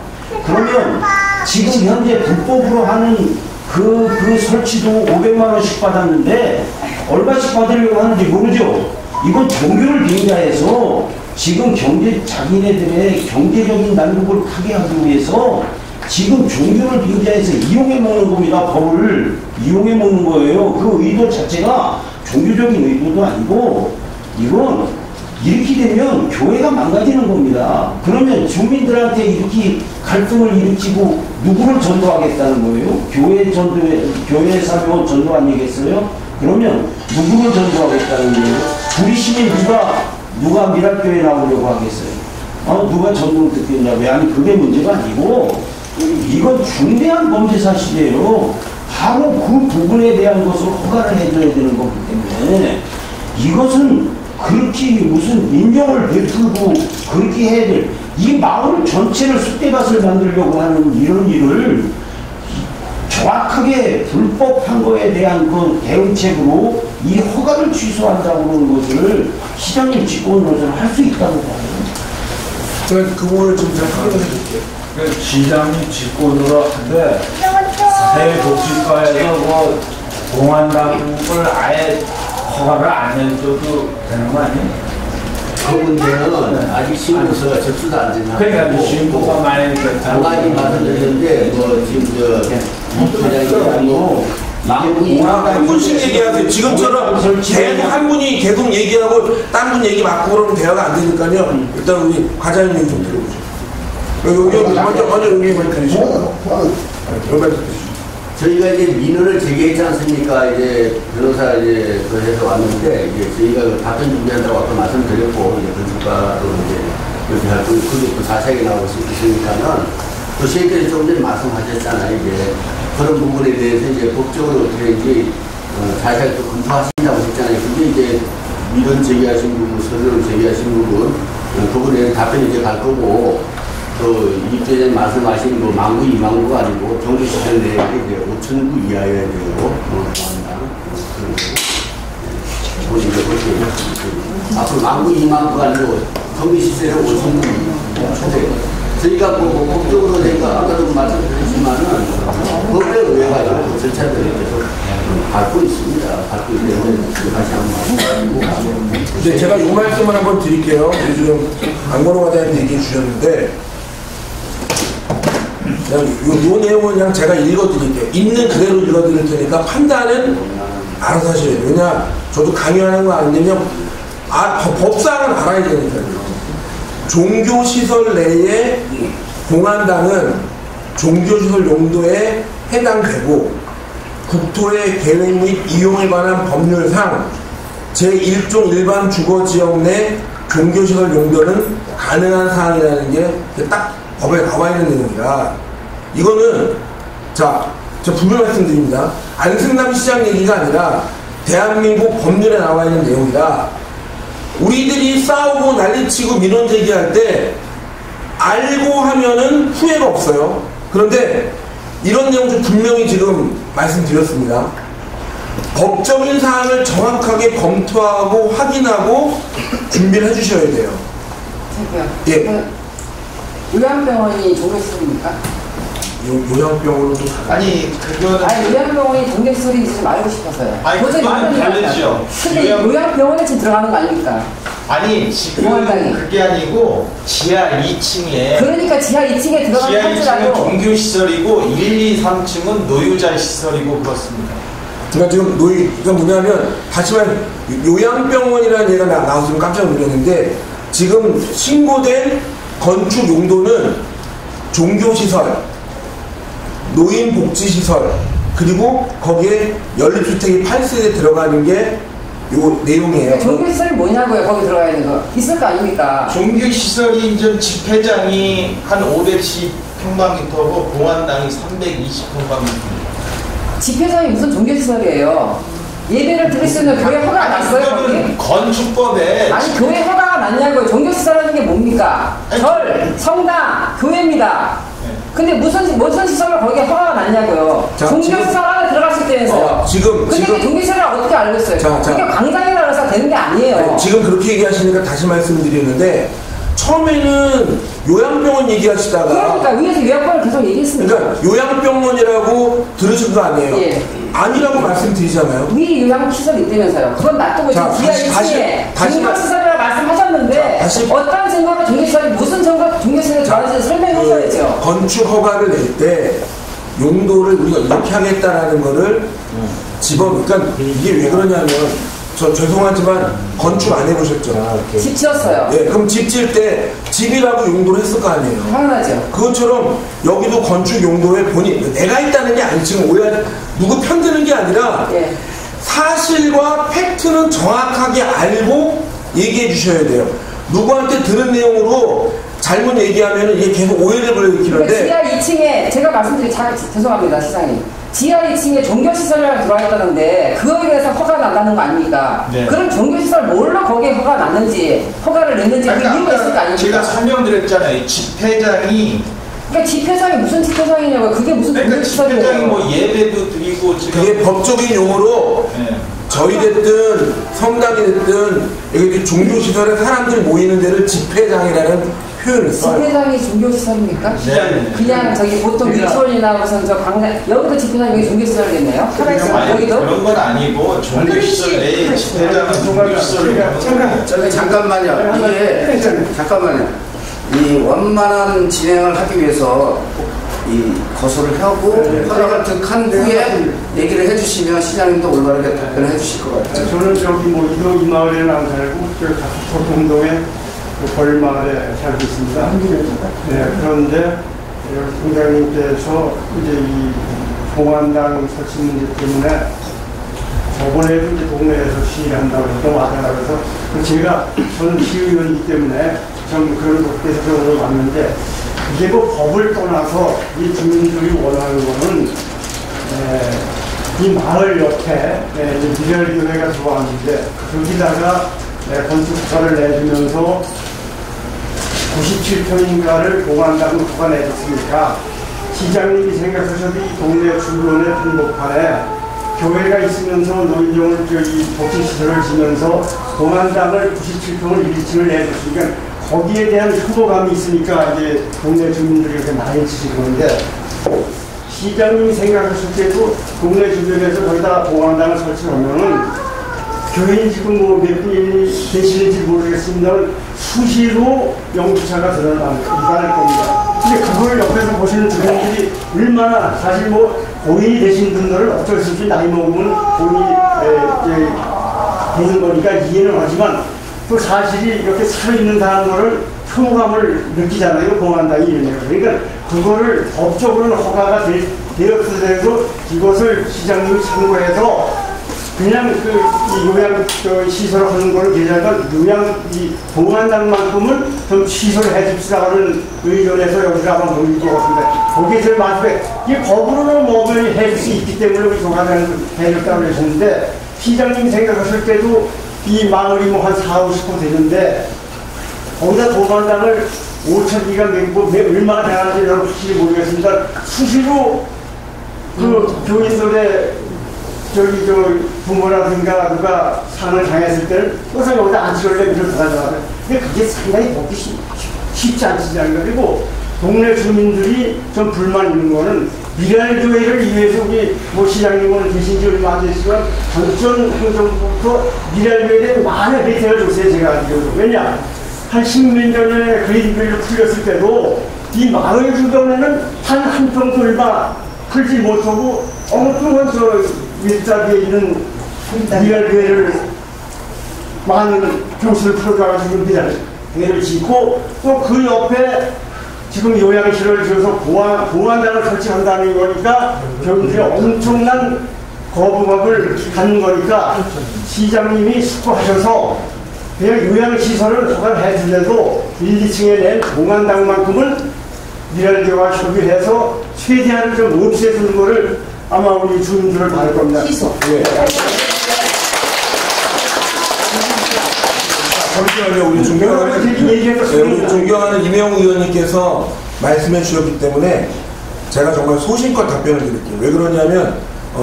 S1: 그러면 지금 현재 불법으로 하는 그 설치도 500만원씩 받았는데 얼마씩 받으려고 하는지 모르죠. 이건 종교를 빙자해서 지금 자기네들의 경제적인 난국을 크게 하기 위해서 지금 종교를 빙자해서 이용해 먹는 겁니다. 법을 이용해 먹는 거예요. 그 의도 자체가 종교적인 의도도 아니고 이건 이렇게 되면 교회가 망가지는 겁니다. 그러면 주민들한테 이렇게 갈등을 일으키고 누구를 전도하겠다는 거예요? 교회 사명 전도 아니겠어요? 그러면 누구를 전도하겠다는 거예요? 우리 시민 누가 미랄교회 나오려고 하겠어요? 누가 전공 듣겠냐고요. 아니 그게 문제가 아니고 이건 중대한 범죄 사실이에요. 바로 그 부분에 대한 것을 허가를 해줘야 되는 거기 때문에 이것은 그렇게 무슨 인정을 베풀고 그렇게 해야 될, 이 마을 전체를 쑥대밭을 만들려고 하는 이런 일을 정확하게 불법한 거에 대한 그 대응책으로 이 허가를 취소한다고 하는 것을 시장님 직권으로서는 할 수 있다고 봐요.
S9: 제가 그 부분을 좀 제가 확인해 드릴게요.
S11: 시장이 직권으로 한데 사회복지과에서 뭐 공안당국을 아예 허가를 안 해줘도 되는 거 아니에요?
S4: 그 문제는 아직 신고서가 접수도 안 됐나.
S11: 그러니까 신고가 많이 됐다.
S4: 당연히 말씀드렸는데 지금 회장이
S9: 한 분씩 얘기하세요. 지금처럼 계속 한 분이 계속 얘기하고 딴 분 얘기 맞고 그러면 대화가 안 되니까요. 일단 우리 과장님 얘기 좀 들어보죠. 여기 먼저 여기 많이 들으시죠.
S4: 저희가 이제 민원을 제기했지 않습니까? 이제 변호사 이제 그 해서 왔는데 이제 저희가 그 답변 준비한다고 아까 말씀드렸고 이제 건축가로 이제 이렇게 할 그것도 자세하게 나오고 있으니까는 그 시행자님 조금 전에 말씀하셨잖아요. 이제 그런 부분에 대해서 이제 법적으로 어떻게인지 자세하게 또 검토하신다고 했잖아요. 근데 이제 민원 제기하신 부분, 서류를 제기하신 부분 그분에 답변이 이제 갈 거고. 이전에 말씀하신 뭐 만구, 2만구가 아니고 정규시설 내에 이제 5,000구 이하여야 되고, 앞으로 만구, 2만구가 아니고 정규시설에 5,000구 초대. 저희가 뭐 법적으로 저희가 아까도 말씀드렸지만은 법에 의해가지고 절차들을 계속 밟고 있습니다. 밟고 있기 때문에 다시 한번 말씀드리고.
S9: 네, 제가 이 말씀을 한번 드릴게요. 요즘 안건호 과장님 얘기해 주셨는데. 요 내용은 그냥 제가 읽어드릴게요. 있는 그대로 읽어드릴 테니까 판단은 알아서 하셔야 돼요. 왜냐, 저도 강요하는 거 아니면 법상은 알아야 되니까요. 종교시설 내에 공안당은 종교시설 용도에 해당되고 국토의 계획 및 이용에 관한 법률상 제1종 일반 주거지역 내 종교시설 용도는 가능한 사항이라는 게 딱 법에 나와 있는 내용이라 이거는 자, 제가 분명 말씀드립니다. 안승남 시장 얘기가 아니라 대한민국 법률에 나와 있는 내용이라 우리들이 싸우고 난리치고 민원 제기할 때 알고 하면은 후회가 없어요. 그런데 이런 내용 좀 분명히 지금 말씀드렸습니다. 법적인 사항을 정확하게 검토하고 확인하고 준비를 해주셔야 돼요. 예.
S12: 요양병원이 종교시설입니까?
S9: 요양병원은 또
S7: 아니 그거는
S12: 요양병원이 종교시설인지 좀 알고 싶어서요.
S7: 아니 그거는 다르죠.
S12: 근데 요양병원에 지금 들어가는 거 아닙니까?
S7: 아니 지금 그게 아니고 지하 2층에
S12: 그러니까 지하 2층에 들어가는
S7: 지하 2층은
S12: 할지라도
S7: 종교시설이고 1, 2, 3층은 노유자 시설이고 그렇습니다.
S9: 그러니까 지금 그러니까 뭐냐면 다시 말해 요양병원이라는 얘기가 나왔으면 깜짝 놀랐는데 지금 신고된 건축 용도는 종교시설, 노인복지시설, 그리고 거기에 연립주택이 8세대 들어가는 게 요 내용이에요.
S12: 종교시설이 뭐냐고요? 거기 들어가 있는 거. 있을 거 아닙니까?
S7: 종교시설이 이제 집회장이 한 510평방미터고 공안당이 320평방미터.
S12: 집회장이 무슨 종교시설이에요? 예배를 드릴 수 있는 교회 허가가 났어요? 거기?
S7: 건축법에
S12: 아니 교회 허가가 났냐고요. 종교시설이라는 게 뭡니까? 절, 성당, 교회입니다. 근데 무슨 시설을 거기에 허가가 났냐고요. 종교시설 안에 들어갔을 때에서요. 근데 종교시설을 어떻게 알겠어요? 그게 광장이라고 해서 되는 게 아니에요.
S9: 네, 지금 그렇게 얘기하시니까 다시 말씀드리는데 처음에는 요양병원 얘기하시다가
S12: 그러니까 위에서 요양병원을 계속 얘기했습니다.
S9: 그러니까 요양병원이라고 들으신 거 아니에요?
S12: 예.
S9: 아니라고 말씀드리잖아요.
S12: 위 요양시설이 있다면서요. 그건 놔두고 지금 지하 2층에 종교시설이라고 말씀하셨는데 어떤 증거로 종교시설이 무슨 증거 종교시설이 들어가는지 설명해 주셔야죠.
S9: 건축 허가를 낼 때 용도를 우리가 이렇게 하겠다라는 거를 그러니까 이게 왜 그러냐면 저 죄송하지만 건축 안 해보셨죠?
S12: 집 지었어요.
S9: 예, 그럼 집 지을 때 집이라고 용도를 했을 거 아니에요?
S12: 당연하죠.
S9: 그것처럼 여기도 건축 용도에 본인 내가 있다는 게 아니 지금 누구 편드는 게 아니라 사실과 팩트는 정확하게 알고 얘기해 주셔야 돼요. 누구한테 들은 내용으로 잘못 얘기하면 이게 계속 오해를 불러일으키는데
S12: 지하 2층에 제가 말씀드린 죄송합니다 시장님. 지하 2층에 종교시설을 들어와 있다는데 그거에 대해서 허가 난다는 거 아닙니까?
S7: 네.
S12: 그럼 종교시설 뭘로 거기에 허가 났는지 허가를 냈는지 그 이유가 있을 거 아닙니까?
S7: 제가 설명드렸잖아요. 집회장이
S12: 그러니까 집회장이 무슨 집회장이냐고요? 그게 무슨 종교시설이에요?
S7: 집회장이 뭐 예배도 드리고 지금
S9: 그게 법적인 용어로 저희 됐든 성당이 됐든 여기 종교시설에 사람들 모이는 데를 집회장이라는 표현을 써요.
S12: 집회장이 종교시설입니까?
S9: 네.
S12: 그냥 저기 보통 유치원이나 무슨 저 광장 여기도 집회장이 여기종교시설이겠네요? 여기도?
S7: 그런 건 아니고 종교시설 내에 집회장은 종교시설을
S8: 잠깐만요. 이게 잠깐만요. 이 원만한 진행을 하기 위해서 이 거소를 하고 허락을 득한 후에 얘기를 해주시면 시장님도 올바르게 답변을 해주실 것 같아요.
S6: 저는 저기 뭐 이 마을에는 안 살고 저 도동동에 벌마을에 살고 있습니다. 네, 그런데 공장님께서 이제 이 공안당 설치 문제 때문에 저번에도 이제 동네에서 시위한다고 해서 와달라고 해서 저는 시의원이기 때문에 좀 그런 곳에서 오늘 왔는데 이게 뭐 법을 떠나서 이 주민들이 원하는 거는 이 마을 옆에 미래교회가 들어왔는데 거기다가 건축허가를 내주면서 97평인가를 공안당은 허가 내줬으니까 시장님이 생각하셔도 이 동네 주변의 한복판에 교회가 있으면서 노인정을 복지시설을 지면서 공안당을 97평을 1층을 내줬으니까 거기에 대한 혐오감이 있으니까 이제 동네 주민들이 이렇게 많이 치시는 건데 시장님이 생각하실 때도 동네 주변에서 거기다 공안당을 설치하면은 교회인 지금 뭐 몇 분이 계시는지 모르겠습니다만 수시로 영주차가 일어날 겁니다. 근데 그걸 옆에서 보시는 주민들이 얼마나 사실 뭐 고인이 되신 분들은 어쩔 수 없이 나이 먹으면 고인이 되는 거니까 이해는 하지만 또 사실이 이렇게 살아있는 사람들을 혐오감을 느끼잖아요. 공안당이 이러네요. 그러니까 그거를 법적으로는 허가가 되었어도 이것을 시장님이 참고해서 그냥 이 요양 시설을 하는 거는 괜찮지만 요양 이 공안당만큼은 좀 시설을 해줍시다 하는 의견에서 여기서 한번 보일 것 같습니다. 거기에 제일 마지막에 이 법으로는 뭐를 해줄 수 있기 때문에 우리 공안당을 해줬다고 그러셨는데 시장님이 생각하실 때도 이 마을이 뭐 한 4, 50% 되는데 거기다 공안당을 5,000기가 얼마나 되는지 저는 확실히 모르겠습니다. 수시로 그 교인들의 부모라든가 누가 상을 당했을 때는 항상 여기다 안치료를 내밀어 들어가잖아요. 근데 그게 상당히 먹기 쉽지 않지않아요. 그리고 동네 주민들이 좀 불만 있는 거는 미랄교회를 위해서 우리 뭐 시장님은 계신 지 얼마 안 됐지만 전전 행정부부터 미랄교회에 대해 많은 혜택을 줬어요. 제가 알기로도. 왜냐? 한 10몇 년 전에 그린벨을 풀렸을 때도 이 마을 주변에는 한 평도 얼마 풀지 못하고 엉뚱한 윗자리에 있는 미랄교회를 많은 교수를 풀어가지고 미랄교회를 짓고 또 그 옆에 지금 요양실을 지어서 공안당을 설치한다는 거니까 교인들이 엄청난 거부감을 갖는 거니까 시장님이 숙고하셔서 그냥 요양시설을 허가를 해주려도 1, 2층에 낸 공안당만큼은 미랄교회와 협의해서 최대한 좀 없애주는 거를 아마 우리 주민들을 바랄 겁니다. 네.
S9: 잠시만요. 우리 존경하는 이명우 의원님께서 말씀해 주셨기 때문에 제가 정말 소신껏 답변을 드릴게요. 왜 그러냐면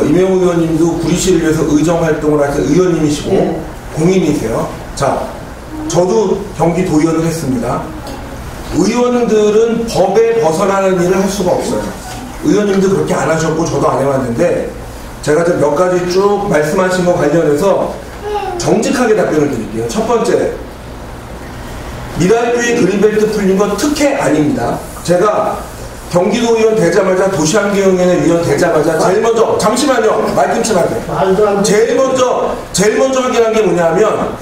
S9: 이명우 의원님도 구리시를 위해서 의정활동을 하신 의원님이시고 공인이세요. 자, 저도 경기도의원을 했습니다. 의원들은 법에 벗어나는 일을 할 수가 없어요. 의원님도 그렇게 안 하셨고 저도 안 해왔는데 제가 좀 몇 가지 쭉 말씀하신 거 관련해서 정직하게 답변을 드릴게요. 첫 번째, 미랄교회 그린벨트 풀린 건 특혜 아닙니다. 제가 경기도의원 되자마자 도시환경위원회 위원 되자마자 제일 먼저 잠시만요. 말 끊지 마세요. 제일 먼저 확인한 게 뭐냐면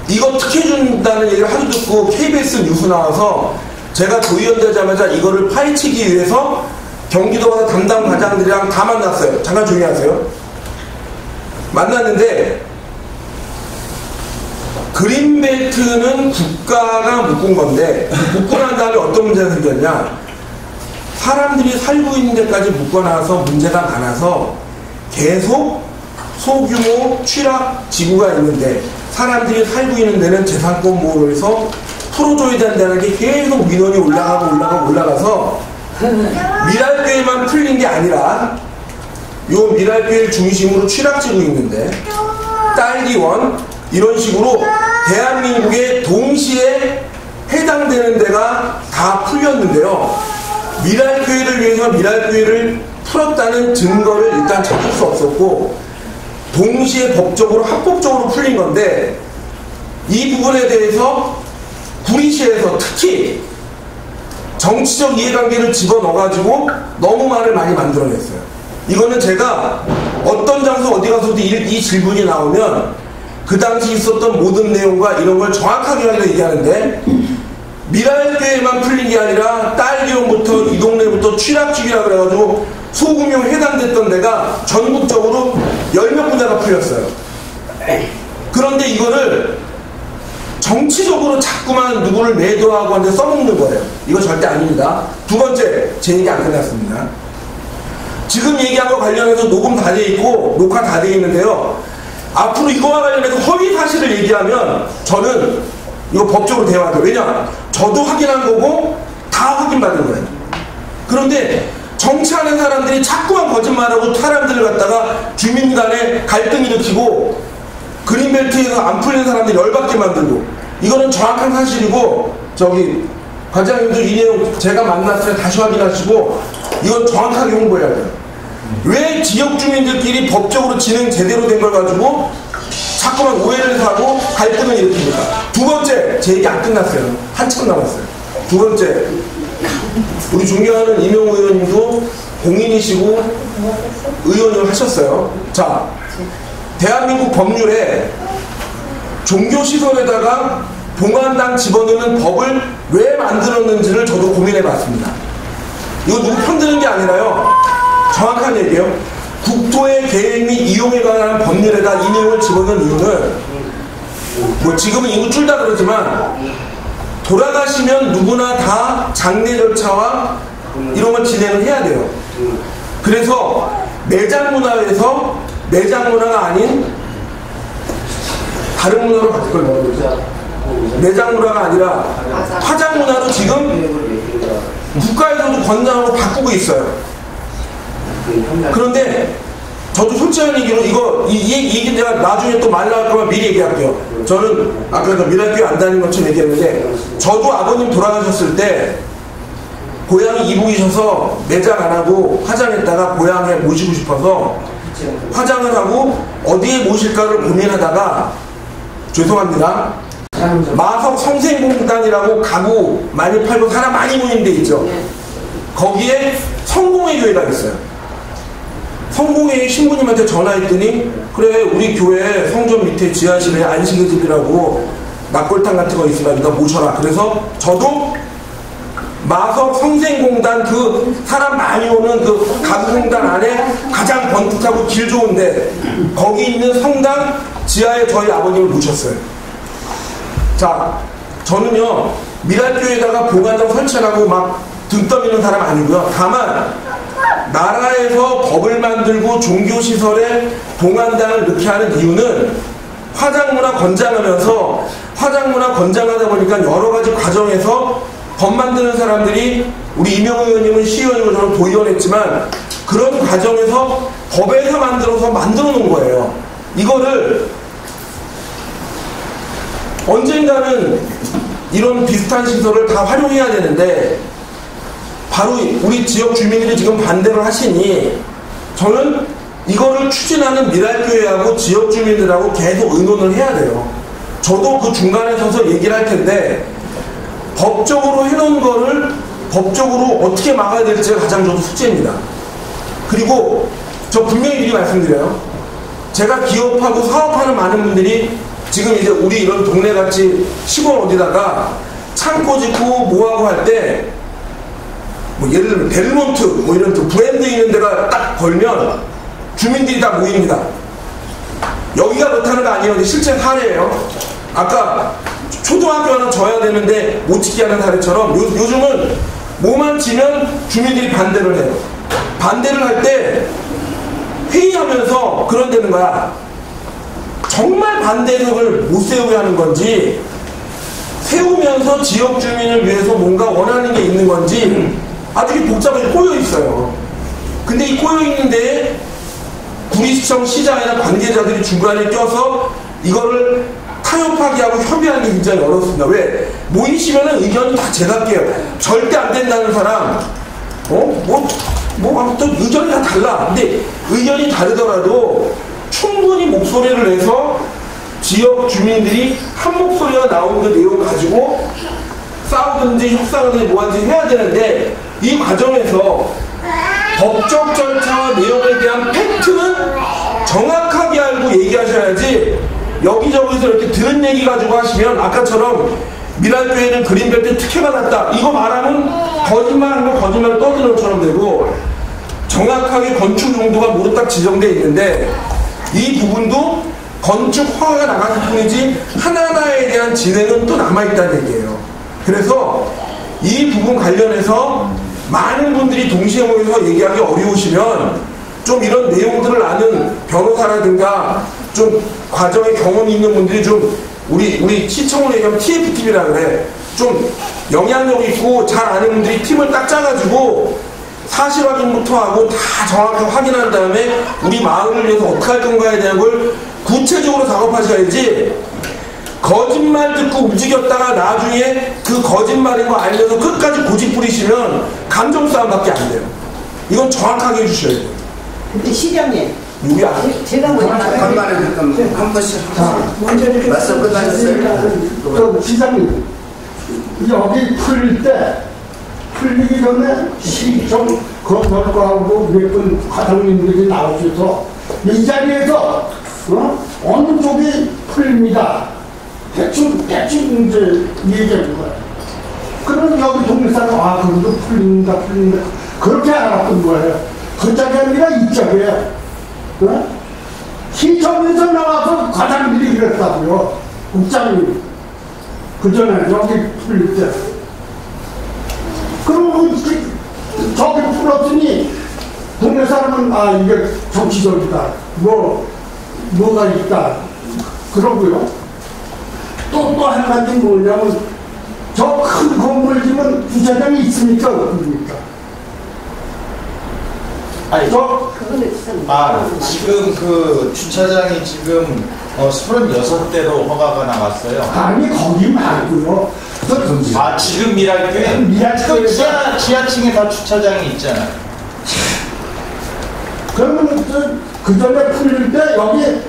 S9: 이거 특혜 준다는 얘기를 하도 듣고 KBS 뉴스 나와서 제가 도의원 되자마자 이거를 파헤치기 위해서 경기도 가서 담당 과장들이랑 다 만났어요. 잠깐 조용히 하세요. 만났는데 그린벨트는 국가가 묶은 건데 묶고 난 다음에 어떤 문제가 생겼냐, 사람들이 살고 있는 데까지 묶어놔서 문제가 많아서 계속 소규모 취락 지구가 있는데 사람들이 살고 있는 데는 재산권 보호를 해서 풀어줘야 된다는 게 계속 민원이 올라가서 미랄교회만 풀린 게 아니라 요 미랄교회를 중심으로 취락지구 있는데 딸기원 이런 식으로 대한민국에 동시에 해당되는 데가 다 풀렸는데요. 미랄교회를 위해서 미랄교회를 풀었다는 증거를 일단 찾을 수 없었고 동시에 법적으로 합법적으로 풀린 건데 이 부분에 대해서 구리시에서 특히 정치적 이해관계를 집어넣어가지고 너무 말을 많이 만들어냈어요. 이거는 제가 어떤 장소 어디 가서도 이 질문이 나오면 그 당시 있었던 모든 내용과 이런 걸 정확하게 얘기하는데 미랄교회만 풀린 게 아니라 딸기원부터 이 동네부터 취락지구라 그래가지고 소금용 해당됐던 데가 전국적으로 10몇 군데가 풀렸어요. 그런데 이거를 정치적으로 자꾸만 누구를 매도하고 한데 써먹는 거예요. 이거 절대 아닙니다. 두 번째, 제 얘기 안 끝났습니다. 지금 얘기한 거 관련해서 녹음 다 돼 있고 녹화 다 돼 있는데요. 앞으로 이거와 관련해서 허위 사실을 얘기하면 저는 이거 법적으로 대화돼요. 왜냐? 저도 확인한 거고 다 확인받은 거예요. 그런데 정치하는 사람들이 자꾸만 거짓말하고 사람들을 갖다가 주민 간에 갈등 일으키고 그린벨트에서 안 풀린 사람들 열받게 만들고 이거는 정확한 사실이고 저기 과장님도 이 내용 제가 만났을 때 다시 확인하시고 이건 정확하게 홍보해야 돼요. 왜 지역 주민들끼리 법적으로 진행 제대로 된 걸 가지고 자꾸만 오해를 사고 갈등을 일으킵니다. 두 번째, 제 얘기 안 끝났어요. 한참 남았어요. 두 번째, 우리 존경하는 이명우 의원님도 공인이시고 의원을 하셨어요. 자, 대한민국 법률에 종교시설에다가 봉안당 집어넣는 법을 왜 만들었는지를 저도 고민해 봤습니다. 이거 누구 편드는 게 아니라요. 정확한 얘기예요. 국토의 계획 및 이용에 관한 법률에다 이 내용을 집어넣은 이유는 뭐 지금은 인구 줄다 그러지만 돌아가시면 누구나 다 장례 절차와 이런 걸 진행을 해야 돼요. 그래서 매장 문화에서 매장 문화가 아닌 다른 문화로 바뀔 걸 모르죠. 매장 문화가 아니라 화장 문화로 지금 국가에서도 권장으로 바꾸고 있어요. 그런데 저도 솔직한 얘기로 이 얘기 내가 나중에 또 말 나올 거면 미리 얘기할게요. 저는 아까 미랄교회 안 다니는 것처럼 얘기했는데 저도 아버님 돌아가셨을 때 고향이 이북이셔서 매장 안 하고 화장했다가 고향에 모시고 싶어서 화장을 하고 어디에 모실까를 고민하다가 죄송합니다. 마석 성생공단이라고 가구 많이 팔고 사람 많이 모이는 데 있죠. 거기에 성공회 교회가 있어요. 성공회 신부님한테 전화했더니 그래 우리 교회 성전 밑에 지하실에 안식의 집이라고 낙골탕 같은 거 있으니까 모셔라. 그래서 저도 마석 성생공단 그 사람 많이 오는 그 가구공단 안에 가장 번듯하고 길 좋은데 거기 있는 성당 지하에 저희 아버님을 모셨어요. 자, 저는요 미랄교회에다가 봉안당 설치하고 막 등 떠미는 사람 아니고요. 다만 나라에서 법을 만들고 종교시설에 봉안당을 넣게 하는 이유는 화장문화 권장하면서 화장문화 권장하다 보니까 여러가지 과정에서 법 만드는 사람들이 우리 이명우 의원님은 시의원이고 저는 도의원했지만 그런 과정에서 법에서 만들어서 만들어 놓은 거예요. 이거를 언젠가는 이런 비슷한 시설을 다 활용해야 되는데 바로 우리 지역 주민들이 지금 반대를 하시니 저는 이거를 추진하는 미랄교회하고 지역 주민들하고 계속 의논을 해야 돼요. 저도 그 중간에 서서 얘기를 할 텐데 법적으로 해놓은 거를 법적으로 어떻게 막아야 될지가 가장 저도 숙제입니다. 그리고 저 분명히 미리 말씀드려요. 제가 기업하고 사업하는 많은 분들이 지금 이제 우리 이런 동네같이 시골 어디다가 창고 짓고 뭐하고 할 때 뭐 예를 들면 델몬트 뭐 이런 브랜드 있는 데가 딱 걸면 주민들이 다 모입니다. 여기가 그렇다는 거 아니에요. 실제 사례예요. 아까 초등학교 하나 져야 되는데 못 짓게 하는 사례처럼 요즘은 뭐만 지면 주민들이 반대를 해요. 반대를 할 때 회의하면서 그런 데는 거야. 정말 반대력을 못 세우게 하는 건지 세우면서 지역 주민을 위해서 뭔가 원하는 게 있는 건지 아주 복잡하게 꼬여 있어요. 근데 이 꼬여 있는데 구리시청 시장이나 관계자들이 중간에 껴서 이거를 타협하게 하고 협의하는 게 굉장히 어렵습니다. 왜? 모이시면은 의견이 다 제각기예요. 절대 안 된다는 사람, 아무튼 의견이 다 달라. 근데 의견이 다르더라도 충분히 목소리를 내서 지역 주민들이 한 목소리가 나오는 그 내용을 가지고 싸우든지 협상하든지 뭐하든지 해야 되는데 이 과정에서 법적 절차와 내용에 대한 팩트는 정확하게 알고 얘기하셔야지 여기저기서 이렇게 들은 얘기 가지고 하시면 아까처럼 미랄교회는 그린벨트 특혜가 났다 이거 말하면 거짓말하는 거 거짓말 떠드는 것처럼 되고 정확하게 건축 용도가 모두 딱 지정되어 있는데 이 부분도 건축 허가가 나갔을 뿐이지 하나하나에 대한 진행은 또 남아있다는 얘기예요. 그래서 이 부분 관련해서 많은 분들이 동시에 모여서 얘기하기 어려우시면 좀 이런 내용들을 아는 변호사라든가 좀 과정에 경험이 있는 분들이 좀 우리 시청을 얘기하면 TFTV라 그래. 좀 영향력 있고 잘 아는 분들이 팀을 딱 짜가지고 사실 확인부터 하고 다 정확하게 확인한 다음에 우리 마을을 위해서 어떻게 할 건가에 대한 걸 구체적으로 작업하셔야지 거짓말 듣고 움직였다가 나중에 그 거짓말인 거 알면서 끝까지 고집 부리시면 감정 싸움밖에 안 돼요. 이건 정확하게 해주셔야 돼요.
S2: 근데 시장님
S10: 제가
S8: 간만에 한 번씩
S10: 먼저 이렇게
S8: 말씀 끝나셨어요?
S6: 시장님 여기 풀리기 전에 시청 건설과하고 몇 분 과장님들이 나오셔서 이 자리에서 어느 쪽이 풀립니다. 대충 이제 얘기하는 거야. 그럼 여기 동네 사람 그래도 풀린다 그렇게 알았던 거예요. 그 짝이 아니라 이 짝이에요. 시청에서 나와서 과장들이 그랬다고요. 국장님 그 전에 여기 풀릴 때 그럼 저기 풀었으니 동네 사람은 이게 정치적이다 뭐가 있다 그러고요. 또 한 가지 뭐냐면 저 큰 건물 지면 주차장이 있습니까 없습니까?
S7: 지금 그 주차장이 지금 36대로 허가가 나갔어요.
S6: 아니 거기 말고요.
S7: 지금 미랄교회? 지하층에 다 주차장이 있잖아요.
S6: 그러면 그 전에 풀릴 때 여기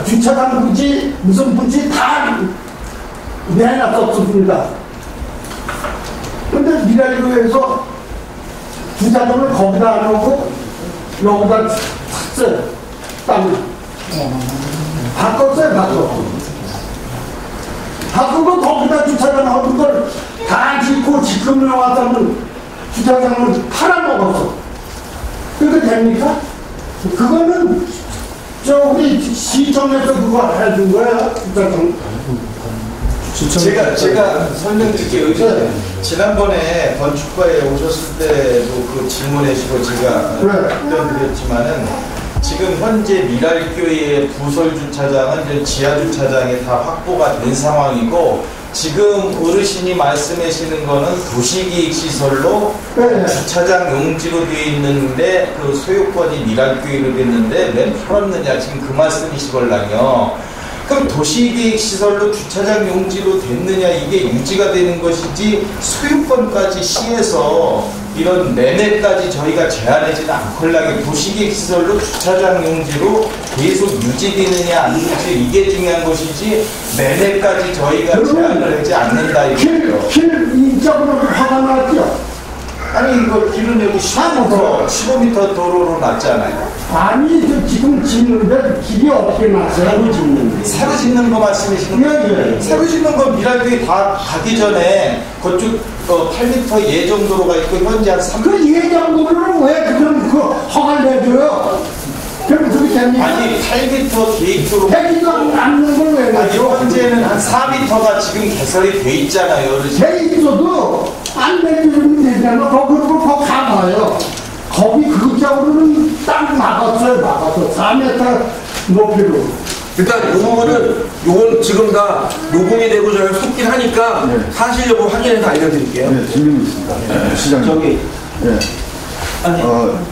S6: 주차장 부지 무슨 부지 다 내놨었습니다. 근데 미랄교회에서 주차장을 거기다 안 놓고 여기다 샀어요. 땅을 바꿨어요. 바꾸고 거기다 주차장 하는 걸 다 짓고 지금 나왔다면 주차장을 팔아먹었어. 그게 됩니까? 그거는 우리 시청에서 그거 해준 거야. 주차장.
S7: 제가 설명드릴게요. 지난번에 건축과에 오셨을 때도 그 질문해주고 제가 답변드렸지만은 지금 현재 미랄교회의 부설 주차장은 지하 주차장이 다 확보가 된 상황이고 지금 어르신이 말씀하시는 거는 도시기획시설로 주차장 용지로 되어 있는데 그 소유권이 미랄교회로 됐는데 왜 팔았느냐 지금 그 말씀이시걸랑요. 그럼 도시기획시설로 주차장 용지로 됐느냐 이게 유지가 되는 것이지 소유권까지 시에서 이런 매매까지 저희가 제한하지는 않걸랑요. 도시기획시설로 주차장 용지로 계속 유지되느냐 안 되느냐 이게 중요한 것이지 매매까지 저희가 제한을 하지 않는다 이거예요.
S6: 이쪽으로 화가 났죠?
S7: 아니 이거 길은 여기 15m 도로로 났잖아요.
S6: 아니 지금 짓는데 길이 어떻게 났어요?
S7: 새로 짓는 거 말씀이시는 거예요? 새로 짓는 건 미랄교회 다 가기 전에 그쪽 8m 예정도로가 있고 현재 한 3m
S6: 그 예정도로는 왜 그럼 그 허가를 내줘요? 그럼 그게
S10: 됩니까?
S7: 아니 8m 계획도로
S10: 되지도 않는 걸 왜
S7: 아니
S10: 그러죠?
S7: 현재는 한 4m가 지금 개설이 돼 있잖아요.
S10: 돼 있어도 안 되면 되잖아. 거기로 더 가봐요. 거기 그쪽으로는 딱 막았어요. 막았어. 4m 높이로.
S9: 일단 이 부분은 요건 지금 다 녹음이 되고 저희가 속긴 하니까 사실 여부 확인해서 알려드릴게요.
S13: 네, 질문이 있습니다. 시장님.
S1: 저기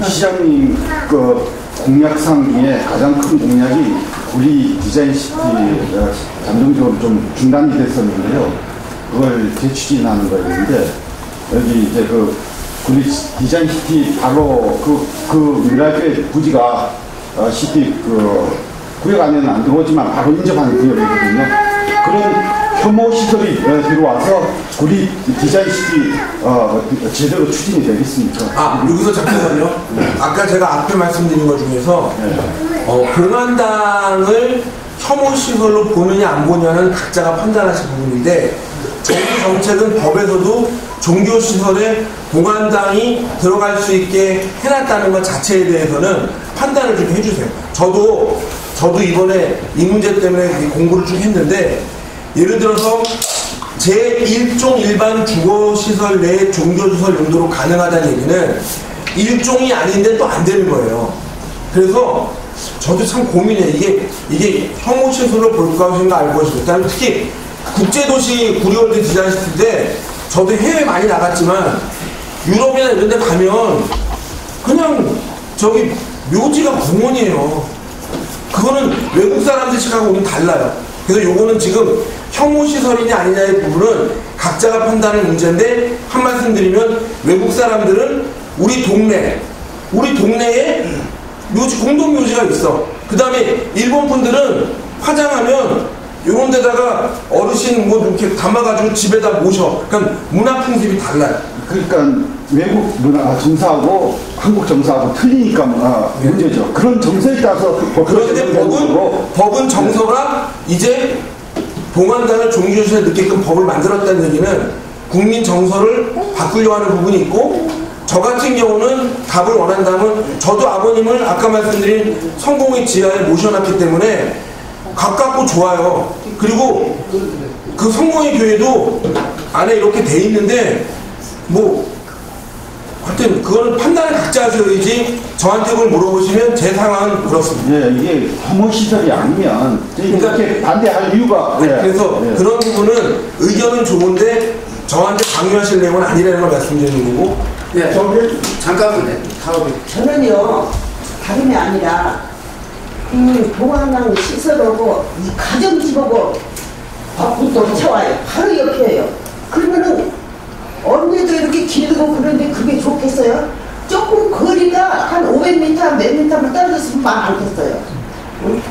S13: 시장님 그 공약상 중에 가장 큰 공약이 우리 디자인시티 잠정적으로 좀 중단이 됐었는데요. 그걸 재추진하는 거였는데 여기 이제 그 우리 디자인시티 바로 그 미랄교회 부지가 시티 구역 안에는 안 들어오지만 바로 인접하는 구역이거든요. 그런 혐오 시설이 들어와서 우리 디자인시티 제대로 추진이 되겠습니까?
S9: 여기서 잠깐만요. 아까 제가 앞에 말씀드린 것 중에서 공안당을 혐오 시설로 보느냐 안 보느냐는 각자가 판단하실 부분인데 정부 정책은 법에서도 종교 시설에 공안당이 들어갈 수 있게 해놨다는 것 자체에 대해서는 판단을 좀 해주세요. 저도 이번에 이 문제 때문에 공부를 쭉 했는데 예를 들어서 제1종 일반 주거시설 내 종교시설 용도로 가능하다는 얘기는 1종이 아닌데 또 안 되는 거예요. 그래서 저도 참 고민해. 이게 혐오시설로 볼까 생각 알고 싶다. 특히 국제도시 구리월드 디자인시티 때 저도 해외 많이 나갔지만 유럽이나 이런 데 가면 그냥 저기 묘지가 공원이에요. 그거는 외국 사람들 시각하고 우린 달라요. 그래서 요거는 지금 혐오시설이냐 아니냐의 부분은 각자가 판단하는 문제인데 한 말씀 드리면 외국 사람들은 우리 동네에 묘지, 공동묘지가 있어. 그 다음에 일본 분들은 화장하면 요런 데다가 어르신 뭐 이렇게 담아가지고 집에다 모셔. 그러니까 문화 풍습이 달라요.
S13: 그러니까 외국 문화 정서하고 한국 정서하고 틀리니까 문제죠. 그런 정서에 따라서
S9: 그런데 법은 정서가 이제 봉안당을 종교시설에 넣게끔 법을 만들었다는 얘기는 국민 정서를 바꾸려고 하는 부분이 있고 저 같은 경우는 답을 원한다면 저도 아버님을 아까 말씀드린 성공의 지하에 모셔놨기 때문에 가깝고 좋아요. 그리고 그 성공의 교회도 안에 이렇게 돼 있는데 뭐 하여튼 그거는 판단을 각자 하셔야지 저한테 그걸 물어보시면 제 상황은 그렇습니다.
S13: 예, 이게 혐오시설이 아니면 이렇게 반대할 이유가
S9: 그래서 그런 부분은 의견은 좋은데 저한테 강요하실 내용은 아니라는 걸 말씀드리는 거고.
S8: 네, 잠깐만요.
S2: 저는요 다름이 아니라 동안당 시설하고 이 가정집하고 붙어와요. 바로 옆이에요. 그러면은 언니도 이렇게 길고 그런데 그게 좋겠어요? 조금 거리가 한 500m, 몇 미터만 떨어졌으면 말 않겠어요. 응?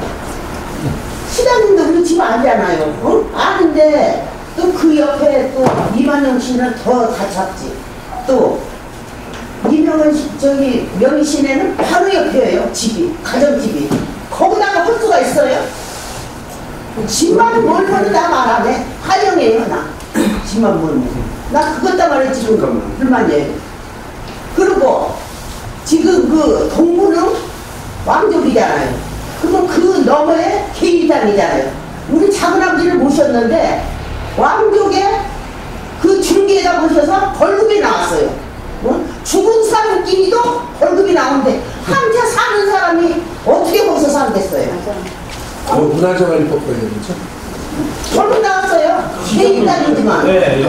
S2: 시장님도 우리 집 알잖아요. 응? 아는데 또 그 옆에 또 이만영 씨는 더 다 잡지. 또 이명은 저기 명희 씨네는 바로 옆이에요. 집이, 가정집이. 거기다가 할 수가 있어요? 집만 몰면 나 말 안 해. 화영이에요, 나. 집만 몰면. 나 그것도 말해 지금 불만이에요. 그리고 지금 그 동부는 왕족이잖아요. 그러면 그 너머에 개인당이잖아요. 우리 작은아버지를 모셨는데 왕족의 그 중계에다 모셔서 벌금이 나왔어요. 죽은 사람끼리도 벌금이 나오는데 한자 사는 사람이 어떻게 거기서 살겠어요?
S9: 문화재관리법 관련이죠?
S2: 벌금 나왔어요. 개인당이지만.
S5: 네,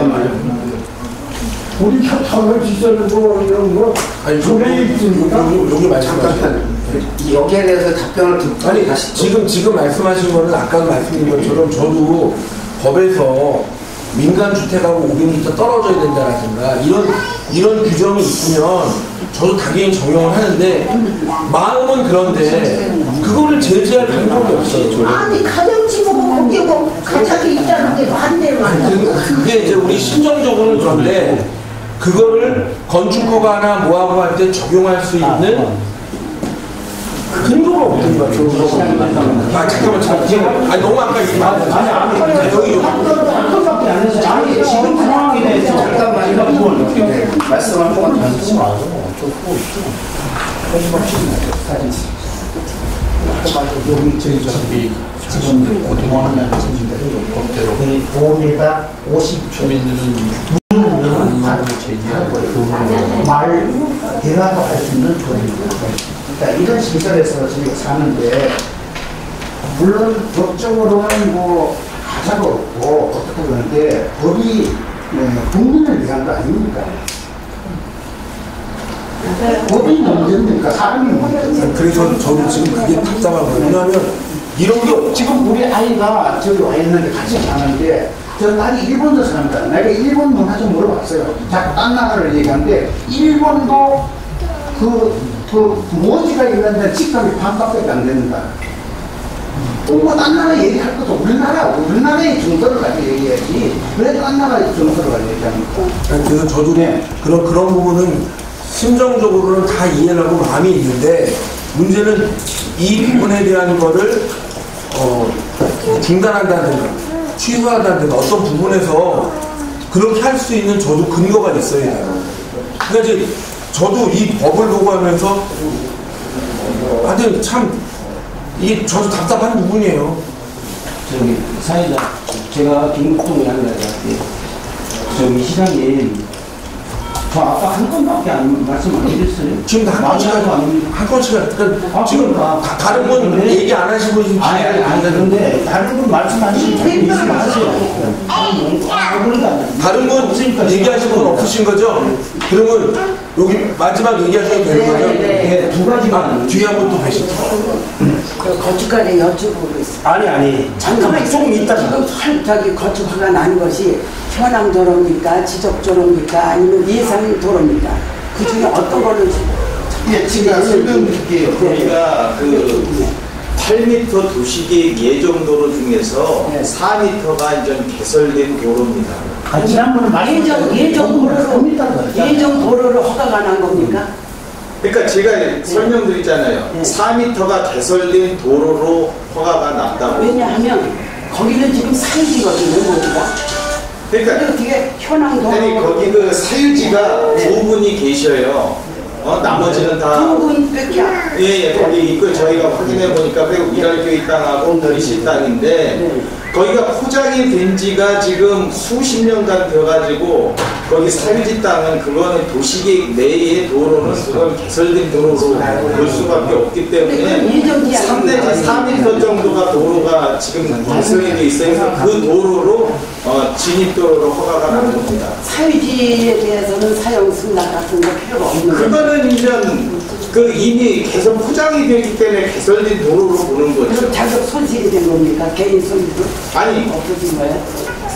S10: 우리 협상을 지저르고 이런 거
S9: 아니 여기 말씀하신
S8: 여기에 대해서 답변을 듣고
S9: 아니 지금 말씀하신 거는 아까 말씀드린 것처럼 저도 법에서 민간 주택하고 500m 떨어져야 된다라든가 이런 규정이 있으면 저도 당연히 적용을 하는데 마음은 그런데 그거를 제재할 방법이 없어요.
S2: 아니 가정집하고 거기하고 같이 있다는 게 안 되는 거예요.
S9: 그게 이제 우리 심정적으로는 그런데 그거를 건축허가나 뭐하고 할 때 적용할 수 있는 근거가 없는 거죠. 잠깐만. 아니 너무 아까 여기
S11: 아니 지금 상황에 대해서
S8: 잠깐만요. 말씀을 한번
S10: 여기 저희 지금 동원하는 법대로 5m 50 주민들은 말 대화도 할 수 있는 조례입니다. 그러니까 이런 시설에서 저희가 사는데 물론 법적으로는 뭐 하자도 없고 어떻게 그러는데 법이 국민을 위한 거 아닙니까? 법이 문제입니까? 사람이 문제입니까?
S9: 그래서 저도 지금 그게 답답하거든요. 왜냐하면 이런 게
S10: 지금 우리 아이가 저기 와 있는데 같이 사는데 저 딸이 일본도 삽니다. 내가 일본 문화 좀 물어봤어요. 자꾸 딴 나라를 얘기하는데 일본도 그 모지가 있는데 집값이 반값밖에 안 된다. 뭐 딴 나라 얘기할 것도 우리나라의 정서를 가지고 얘기해야지. 왜 딴 나라의 정서를 가지고 얘기합니까?
S9: 그래서 저도 그런 부분은 심정적으로는 다 이해를 하고 마음이 있는데 문제는 이 부분에 대한 거를 중단한다든가 취소한다든가 어떤 부분에서 그렇게 할 수 있는 저도 근거가 있어야 돼요. 그러니까 이제 저도 이 법을 보고 하면서 하여튼 참 이게 저도 답답한 부분이에요.
S1: 저기 사회자 제가 김국동 양자가 저기 시장님 저 아까 한 건밖에 말씀 안 드렸어요.
S9: 지금 한 건치가 지금 다른 분 얘기 안 하시고 지금
S1: 아니 그런데 다른 분 말씀하시면 말씀하세요.
S9: 다른 분 얘기하신 분 없으신 거죠? 그러면 여기 마지막 얘기하셔도 되는 거죠?
S1: 네, 두 가지만
S9: 뒤에 한 번 또 뵈시죠.
S2: 그 건축가에 여쭤보고 있어.
S1: 아니
S2: 잠깐만
S1: 조금 있다.
S2: 지금 저기 건축화가 난 것이 현황 도로입니까? 지적 도로입니까? 아니면 예상 도로입니까? 그 중에 어떤 걸로
S7: 예, 제가 설명드릴게요. 우리가 그 8m 도시계획 예정도로 중에서 4m가 이제 개설된 도로입니다.
S2: 지난번에 예정 도로로 허가가 난 겁니까?
S7: 그러니까 제가 설명드렸잖아요. 4m가 개설된 도로로 허가가 났다고.
S2: 왜냐하면 거기는 지금 사유지거든요, 모두가.
S7: 그러니까
S2: 어떻게 현황 도로?
S7: 아니 거기 그 사유지가 두 분이 계셔요. 나머지는 다
S2: 두 분밖에
S7: 예, 거기 있고 저희가 확인해 보니까 그리고 일할교회 땅하고 도리시 땅인데 거기가 포장이 된 지가 지금 수십 년간 되어가지고 거기 사유지 땅은 그거는 도시계획 내의 도로는 그건 개설된 도로로 볼 수밖에 없기 때문에 3 내지 4m 정도가 도로가 지금 개설이 돼 있어요. 그 도로로 진입도로로 허가가 나는 겁니다.
S2: 사유지에 대해서는 사용 승낙 같은 거 필요가 없는 거예요.
S7: 그거는 이제 그 이미 계속 포장이 되기 때문에 개설된 도로로 보는 거죠.
S2: 그럼 자격 손실이 된 겁니까? 개인 손실도?
S7: 아니
S2: 없어진 거예요?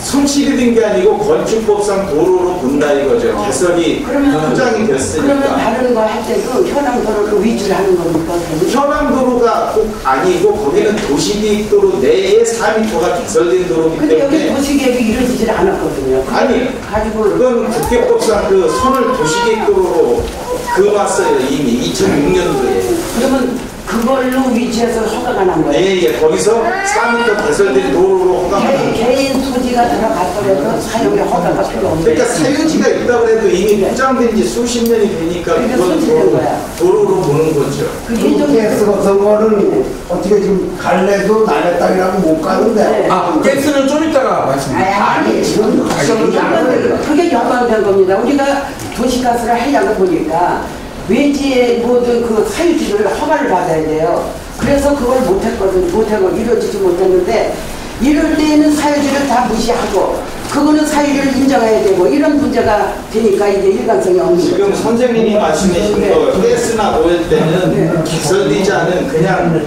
S7: 손실이 된 게 아니고 건축법상 도로로 본다 이거죠. 개설이 포장이 됐으니까.
S2: 그러면 다른 거 할 때도 현황 도로를 위주로 하는 겁니까?
S7: 현황 도로가 꼭 아니고 거기는 도시계획도로 내에 4m가 개설된 도로이기
S2: 근데
S7: 때문에.
S2: 여기 도시계획이 이루어지질 않았거든요.
S7: 아니
S2: 가지고
S7: 그건 국계법상 그 선을 도시계획도로 그어놨어요 이미 2006년도에.
S2: 그러면 그걸로 위치해서 허가가 난 거예요?
S7: 예, 거기서 4m 개설된 도로로 허가가 난 거예요.
S2: 개인 토지가 들어갔더라도 사용에 허가가 필요 없는
S7: 그러니까 사유지가 있다고 해도 이미 포장된 지 수십 년이 되니까 그건 도로로 보는 거죠.
S10: 가스 같은 거는 어떻게 지금 갈래도 남의 땅이라고 못 가는데.
S9: 가스는 좀 이따가 말씀드릴게요.
S2: 아니 지금 그게 연관된 겁니다. 우리가 도시가스를 하려고 보니까 외지의 모든 그 사유지를 허가를 받아야 돼요. 그래서 그걸 못하고 이루어지지 못했는데 이럴 때에는 사유지를 다 무시하고 그거는 사유지를 인정해야 되고 이런 문제가 되니까 이게 일관성이 없는 거죠.
S7: 지금 선생님이 말씀하신 거 가스나 오일 때는 개설되지 않은 그냥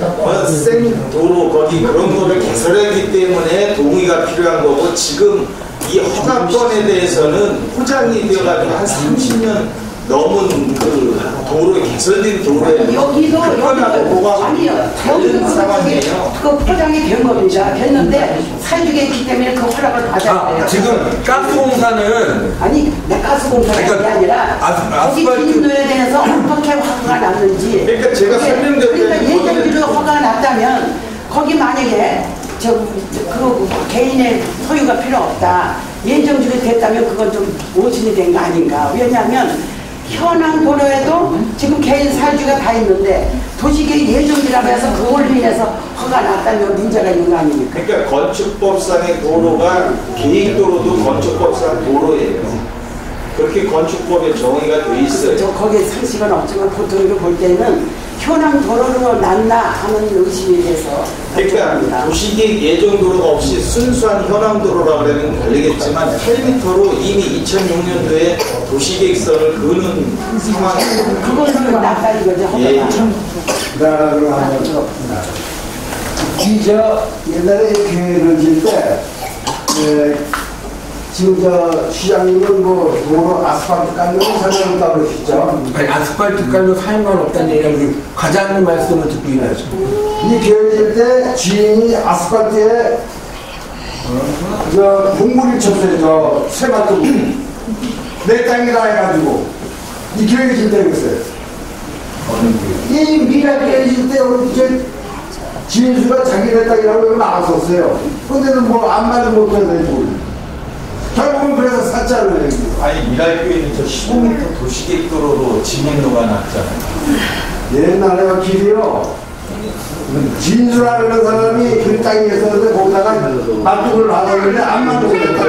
S7: 생도로 거기 그런 거를 개설했기 때문에 동의가 필요한 거고 지금 이 허가권에 대해서는 포장이 되어가지고 한 30년 넘은 그 도로 개설된 도로에
S2: 여기도
S7: 아니요 다른 상황이에요.
S2: 그 포장이 된 겁니다. 됐는데 사유지가 있기 때문에 그 허락을 받아야 돼요.
S9: 지금 가스공사는
S2: 아니 내 가스공사가
S9: 그러니까
S2: 거기 진도에 대해서 어떻게 허가가 났는지.
S7: 그러니까 제가 설명드린
S2: 그러니까 예정지로 허가가 났다면 거기 만약에 그 개인의 소유가 필요 없다. 예정지로 됐다면 그건 좀 오진이 된 거 아닌가. 왜냐하면 현황 도로에도 지금 개인 사유지가 다 있는데 도시계획 예정이라고 해서 그걸로 인해서 허가 났다면 문제가 있는 거 아닙니까?
S7: 그러니까 건축법상의 도로가 계획도로도 건축법상 도로예요. 그렇게 건축법에 정의가 돼 있어요.
S2: 저 거기에 상식은 없지만 보통 이거 볼 때는 현황 도로로 났나 하는 의심에 대해서
S7: 그러니까 도시계획 예정도로가 없이 순수한 현황도로라고 하면 다르겠지만 8m로 이미 2006년도에 도시계획서를 그는 상황이에요.
S2: 그거는 났다 이거죠.
S7: 예.
S10: 나라로 하면 저 옛날에 교회를 질 때 지금 저 시장님은 뭐 도로 아스팔트 깔면 상관없다고 그러시죠?
S9: 아니 아스팔트 깔면 상관없다는 얘기가 우리 과장님 말씀을 듣고 있나요?
S10: 이 교회 질 때 주인이 아스팔트에 저 동물을 쳤어요. 저 새마도 내 땅이다 해가지고 이 교회 질 때 그랬어요. 이 미라 교회 질때 이제 지인수가 자기네 땅이라고 여기 나왔었어요. 근데는 뭐 아무 말도 못해서 결국은 그래서 샀잖아요.
S7: 아니 미랄교회는 저 15m 도시계획도로로 진행로가 났잖아요.
S10: 옛날에 길이요. 진수라는 사람이 그 땅에 있었는데 거기다가 납득을 하는데 안 맞는다.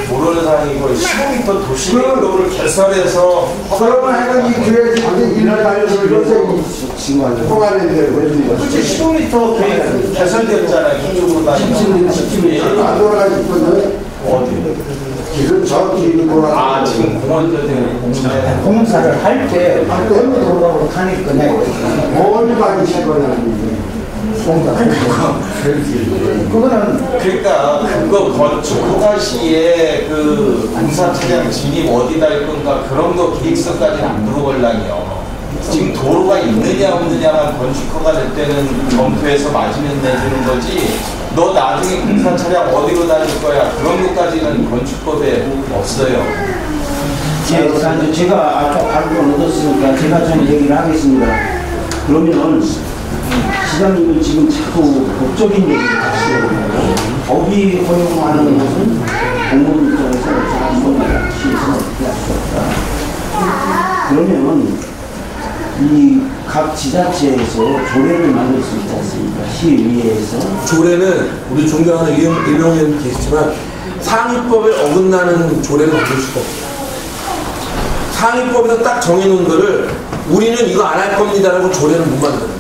S7: 모르는 사람이고 15m 도시계획도로를 개설해서
S10: 그러면 하여간 이 교회 일을 다녀서 이것에 통화를
S7: 그치 15m 계획 개설되었잖아요. 이쪽으로 다니면
S10: 10km 안 돌아가실 분은
S7: 어디?
S10: 길은 저 길이 돌아가.
S7: 아 지금 공원들
S10: 공사를 할 때 때문에 돌아가고 타니까 뭘 많이 시거나 그거는
S7: 그러니까 그거 건축 허가 시에 그 공사 차량 진입 어디다 할 건가 그런 거 계획서까지는 안 물어볼랑요. 지금 도로가 있느냐 없느냐만 건축 허가 될 때는 점프해서 맞으면 내주는 거지. 너 나중에 공사 차량 어디로 다닐 거야 그런 것까지는 건축법에 없어요.
S11: 제가 아까 발표를 얻었으니까 제가 좀 얘기를 하겠습니다. 그러면 시장님은 지금 자꾸 법적인 얘기를 하시거든요. 법이 허용하는 것은 공무원 입장에서 한번 시에서는 어떻게 할 수 없다. 그러면 이 각 지자체에서 조례를 만들 수 있지 않습니까? 시의회에서.
S9: 조례는 우리 존경하는 이병현 계시지만 상위법에 어긋나는 조례를 만들 수가 없어요. 상위법에서 딱 정해놓은 거를 우리는 이거 안 할 겁니다라고 조례를 못 만들어요.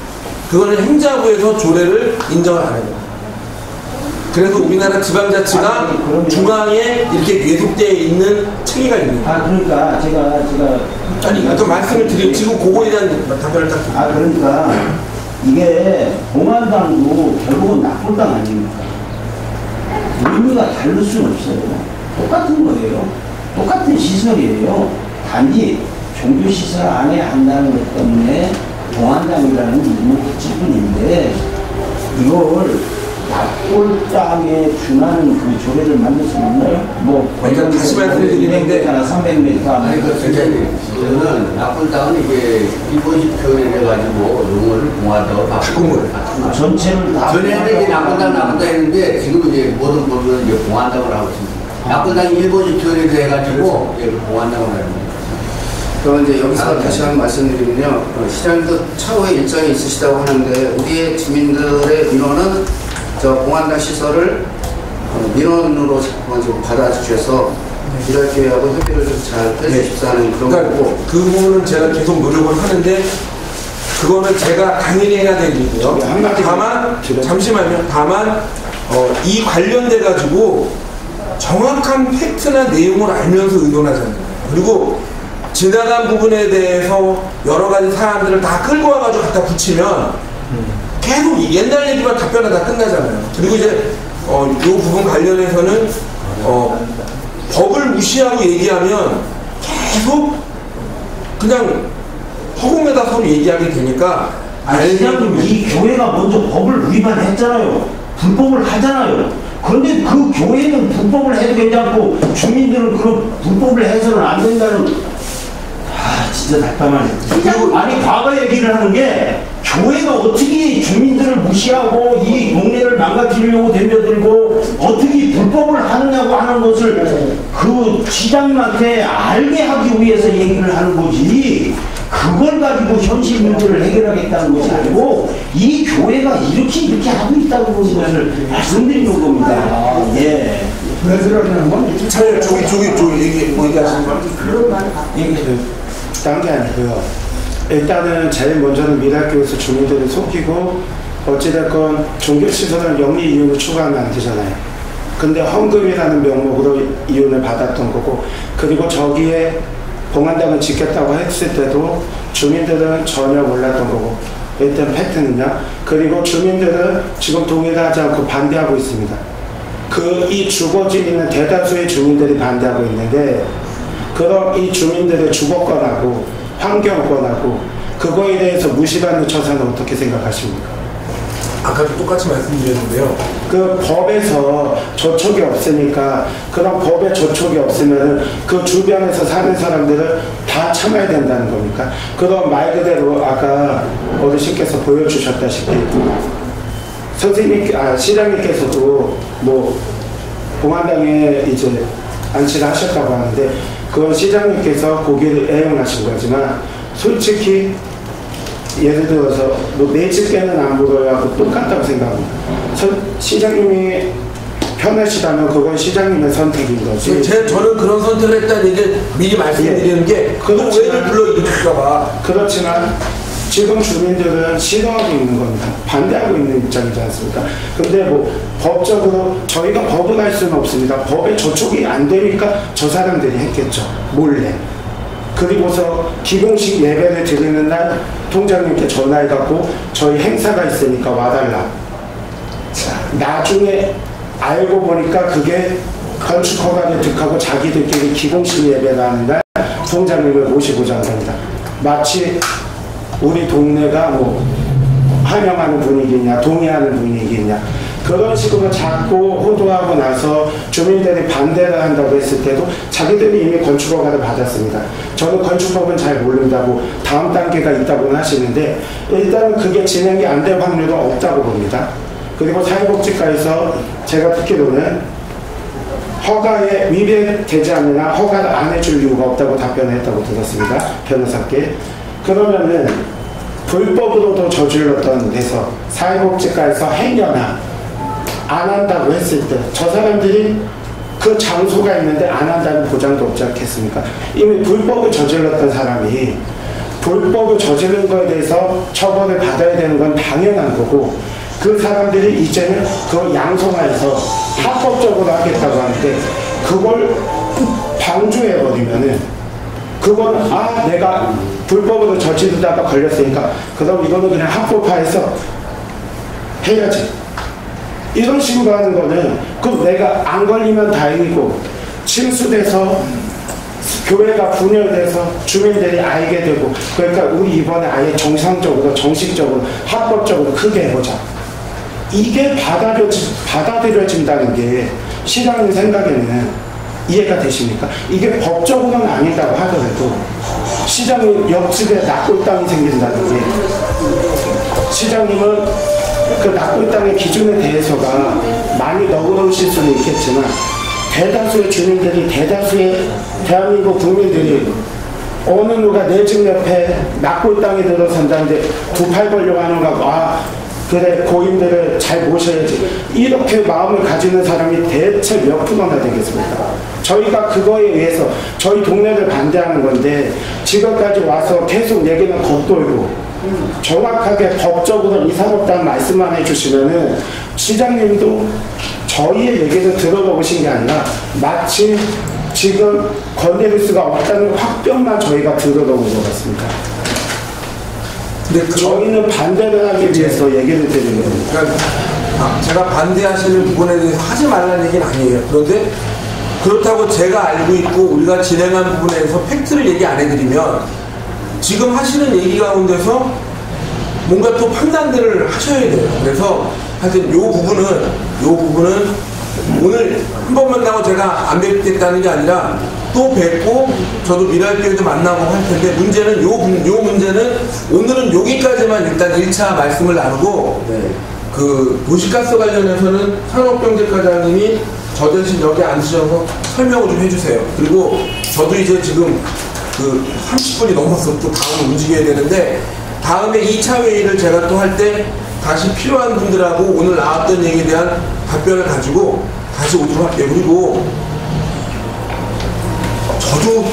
S9: 그거는 행자부에서 조례를 인정을 안 해요. 그래서 우리나라 지방자치가 중앙에 이렇게 계속되어 있는 체계가 있는 거예요.
S11: 그러니까 제가
S9: 아니 아까 말씀을 드리고 지금 그거에 대한 답변을 딱 드립니다.
S11: 그러니까 이게 공안당도 결국은 납골당 아닙니까? 의미가 다를 수는 없어요. 똑같은 거예요. 똑같은 시설이에요. 단지 종교시설 안에 한다는 것 때문에 공안당이라는 이름을 붙일 뿐인데 이걸 납골당에 준하는 그 조례를 만들 수 있나요? 뭐
S9: 다시 말씀드리는데
S11: 300m
S4: 아니 저는 납골당은 이게 일본식 표현을 해가지고 용어를 공화당으로 바꾼 거예요.
S11: 전체를 다
S4: 전에는 이제 납골당 했는데 지금 이제 모든 법은 이제 공화당을 하고 있습니다. 납골당이 일본식 표현을 해가지고 이제 공화당을 하는 거예요.
S8: 그럼 이제 여기서 다시 한번 말씀드리면요. 시장님도 차후에 일정이 있으시다고 하는데 우리의 주민들의 민원은 저 공안당 시설을 민원으로 지금 받아주셔서 미랄교회하고 협의를 좀 잘 해주십사는 그런 거고.
S9: 그 부분은 제가 계속 노력을 하는데 그거는 제가 당연히 해야 될 일이고요. 다만 잠시만요. 다만 이 관련돼 가지고 정확한 팩트나 내용을 알면서 의논하잖아요. 그리고 지나간 부분에 대해서 여러 가지 사람들을 다 끌고 와가지고 갖다 붙이면 계속 옛날 얘기만 답변하다 끝나잖아요. 그리고 이제 이 부분 관련해서는 법을 무시하고 얘기하면 계속 그냥 허공에다 서로 얘기하게 되니까
S11: 시장님 이 교회가 먼저 법을 위반했잖아요. 불법을 하잖아요. 그런데 그 교회는 불법을 해도 괜찮고 주민들은 그런 불법을 해서는 안 된다는 진짜 답답하네. 그리고 아니 과거 얘기를 하는 게 교회가 어떻게 주민들을 무시하고 이 동네를 망가뜨리려고 덤벼들고 어떻게 불법을 하느냐고 하는 것을 그 시장님한테 알게 하기 위해서 얘기를 하는 거지. 그걸 가지고 현실 문제를 해결하겠다는 것이 아니고 이 교회가 이렇게 하고 있다는 것을 말씀드리는 겁니다. 예.
S10: 왜 그러냐면
S9: 차라리 저기 얘기하시는 거
S6: 얘기해요. 딴 게 아니고요. 일단은 제일 먼저는 미랄교에서 주민들을 속이고 어찌됐건 종교시설은 영리 이윤을 추구하면 안 되잖아요. 근데 헌금이라는 명목으로 이윤을 받았던 거고, 그리고 저기에 봉안당을 짓겠다고 했을 때도 주민들은 전혀 몰랐던 거고, 일단 팩트는요. 그리고 주민들은 지금 동의하지 않고 반대하고 있습니다. 이 주거지에 있는 대다수의 주민들이 반대하고 있는데, 그럼 이 주민들의 주거권하고 환경권하고 그거에 대해서 무시받는 처사는 어떻게 생각하십니까?
S9: 아까도 똑같이 말씀드렸는데요.
S6: 그 법에서 저촉이 없으니까, 그런 법에 저촉이 없으면 그 주변에서 사는 사람들을 다 참아야 된다는 겁니까? 그럼 말 그대로 아까 어르신께서 보여주셨다시피 시장님께서도 뭐 봉안당에 이제 안치를 하셨다고 하는데, 그건 시장님께서 고기를 애용하신 거지만, 솔직히 예를 들어서 내 집게는 안 물어야 하고 똑같다고 생각합니다. 시장님이 편하시다면 그건 시장님의 선택인 거지.
S9: 저는 그런 선택을 했다는 얘기 미리 말씀드리는 게 그거 왜를 불러일으킬까봐.
S6: 그렇지만 지금 주민들은 싫어하고 있는 겁니다. 반대하고 있는 입장이지 않습니까? 근데 뭐 법적으로 저희가 법을 할 수는 없습니다. 법에 저촉이 안 되니까 저 사람들이 했겠죠. 몰래. 그리고서 기공식 예배를 드리는 날 통장님께 전화해갖고 저희 행사가 있으니까 와달라. 나중에 알고 보니까 그게 건축 허가를 득하고 자기들끼리 기공식 예배를 하는 날 통장님을 모시고자 합니다. 마치 우리 동네가 뭐 환영하는 분위기냐 동의하는 분위기냐 그런 식으로 자꾸 호도하고 나서 주민들이 반대를 한다고 했을 때도 자기들이 이미 건축허가를 받았습니다. 저는 건축법은 잘 모른다고 다음 단계가 있다고는 하시는데, 일단은 그게 진행이 안 될 확률은 없다고 봅니다. 그리고 사회복지과에서 제가 듣기로는 허가에 위배되지 않느냐 허가를 안 해줄 이유가 없다고 답변을 했다고 들었습니다. 변호사께. 그러면은 불법으로도 저질렀던 데서 사회복지과에서 행여나 안 한다고 했을 때 저 사람들이 그 장소가 있는데 안 한다는 보장도 없지 않겠습니까? 이미 불법을 저질렀던 사람이 불법을 저지른 거에 대해서 처벌을 받아야 되는 건 당연한 거고, 그 사람들이 이제는 그걸 양성화해서 합법적으로 하겠다고 하는데 그걸 방조해버리면은 그건 내가 불법으로 저지르다가 걸렸으니까 그럼 이거는 그냥 합법화해서 해야지. 이런 식으로 하는 거는 그럼 내가 안 걸리면 다행이고 침수돼서 교회가 분열돼서 주민들이 알게 되고, 그러니까 우리 이번에 아예 정상적으로 정식적으로 합법적으로 크게 해보자. 이게 받아들여진다는 게 시장님 생각에는 이해가 되십니까? 이게 법적으로는 아니다고 하더라도 시장님 옆집에 납골 땅이 생긴다는 게, 시장님은 그 납골 땅의 기준에 대해서가 많이 너그러우실 수는 있겠지만 대다수의 주민들이, 대다수의 대한민국 국민들이 어느 누가 내 집 옆에 납골 땅에 들어선다는데 두 팔 벌려고 하는 거, 그래 고인들을 잘 모셔야지, 이렇게 마음을 가지는 사람이 대체 몇 프로나 되겠습니까? 저희가 그거에 의해서 저희 동네를 반대하는 건데 지금까지 와서 계속 얘기는 겉돌고 정확하게 법적으로 이상 없다는 말씀만 해주시면은 시장님도 저희의 얘기를 들어보신 게 아니라 마치 지금 건네릴 수가 없다는 확병만 저희가 들어본 것 같습니다. 근데 저희는 반대를 하기 위해서 얘기를 드리는 겁니다.
S9: 그러니까 제가 반대하시는 부분에 대해서 하지 말라는 얘기는 아니에요. 그런데 그렇다고 제가 알고 있고 우리가 진행한 부분에서 팩트를 얘기 안 해드리면 지금 하시는 얘기 가운데서 뭔가 또 판단들을 하셔야 돼요. 그래서 하여튼 요 부분은 오늘 한 번만 나고 제가 안 뵙겠다는 게 아니라 또 뵙고 저도 미랄교회도 만나고 할 텐데 문제는 요 문제는 오늘은 여기까지만 일단 1차 말씀을 나누고 그 도시가스 관련해서는 산업경제과장님이 저 대신 여기 앉으셔서 설명을 좀 해주세요. 그리고 저도 이제 지금 그 30분이 넘어서 또 다음 움직여야 되는데 다음에 2차 회의를 제가 또 할 때 다시 필요한 분들하고 오늘 나왔던 얘기에 대한 답변을 가지고 다시 오도록 할게요. 그리고 저도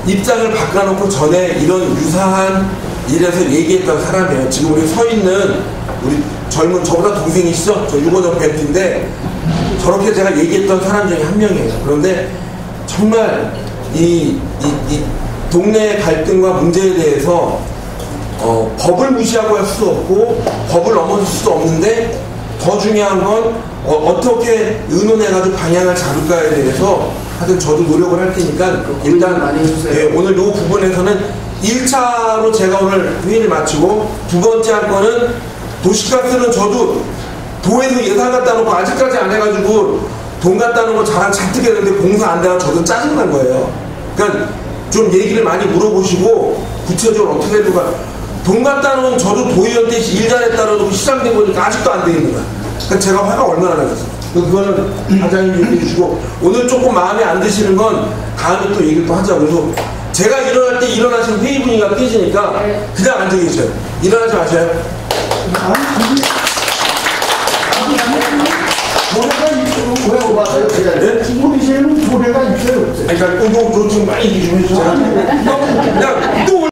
S9: 입장을 바꿔놓고 전에 이런 유사한 일에서 얘기했던 사람이에요. 지금 우리 서 있는 우리 젊은 저보다 동생이시죠? 저 유고정 밴드인데 저렇게 제가 얘기했던 사람 중에 한 명이에요. 그런데 정말 이 동네의 갈등과 문제에 대해서 법을 무시하고 할 수도 없고 법을 넘어설 수도 없는데 더 중요한 건 어떻게 의논해가지고 방향을 잡을까에 대해서 하여튼 저도 노력을 할 테니까 일단 오늘 이 부분에서는 1차로 제가 오늘 회의를 마치고 두 번째 할 거는 도시가스는 저도 도에서 예산 갖다 놓고 아직까지 안 해가지고 돈 갖다 놓은 거 자랑 잔뜩 했는데 공사 안 돼서 저도 짜증난 거예요. 그러니까 좀 얘기를 많이 물어보시고 구체적으로 어떻게 해야 될까. 돈 갖다 놓은 저도 도의원 때 일 잘했다 그러고 시장 돼 보니까 아직도 안 되겠는 거야. 그러니까 제가 화가 얼마나 나겠어. 그거는 과장님 얘기해 주시고 오늘 조금 마음에 안 드시는 건 다음에 또 얘기를 또 하자고. 그래서 제가 일어날 때 일어나시는 회의 분위기가 깨지니까 그냥 앉아 계셔요. 일어나지 마세요.
S10: 조례가 있어요. 왜 오바세요? 우리 시에는 조례가 있어요.
S9: 그러니까 또 지금 많이 얘기 좀 해주세요. 그냥 또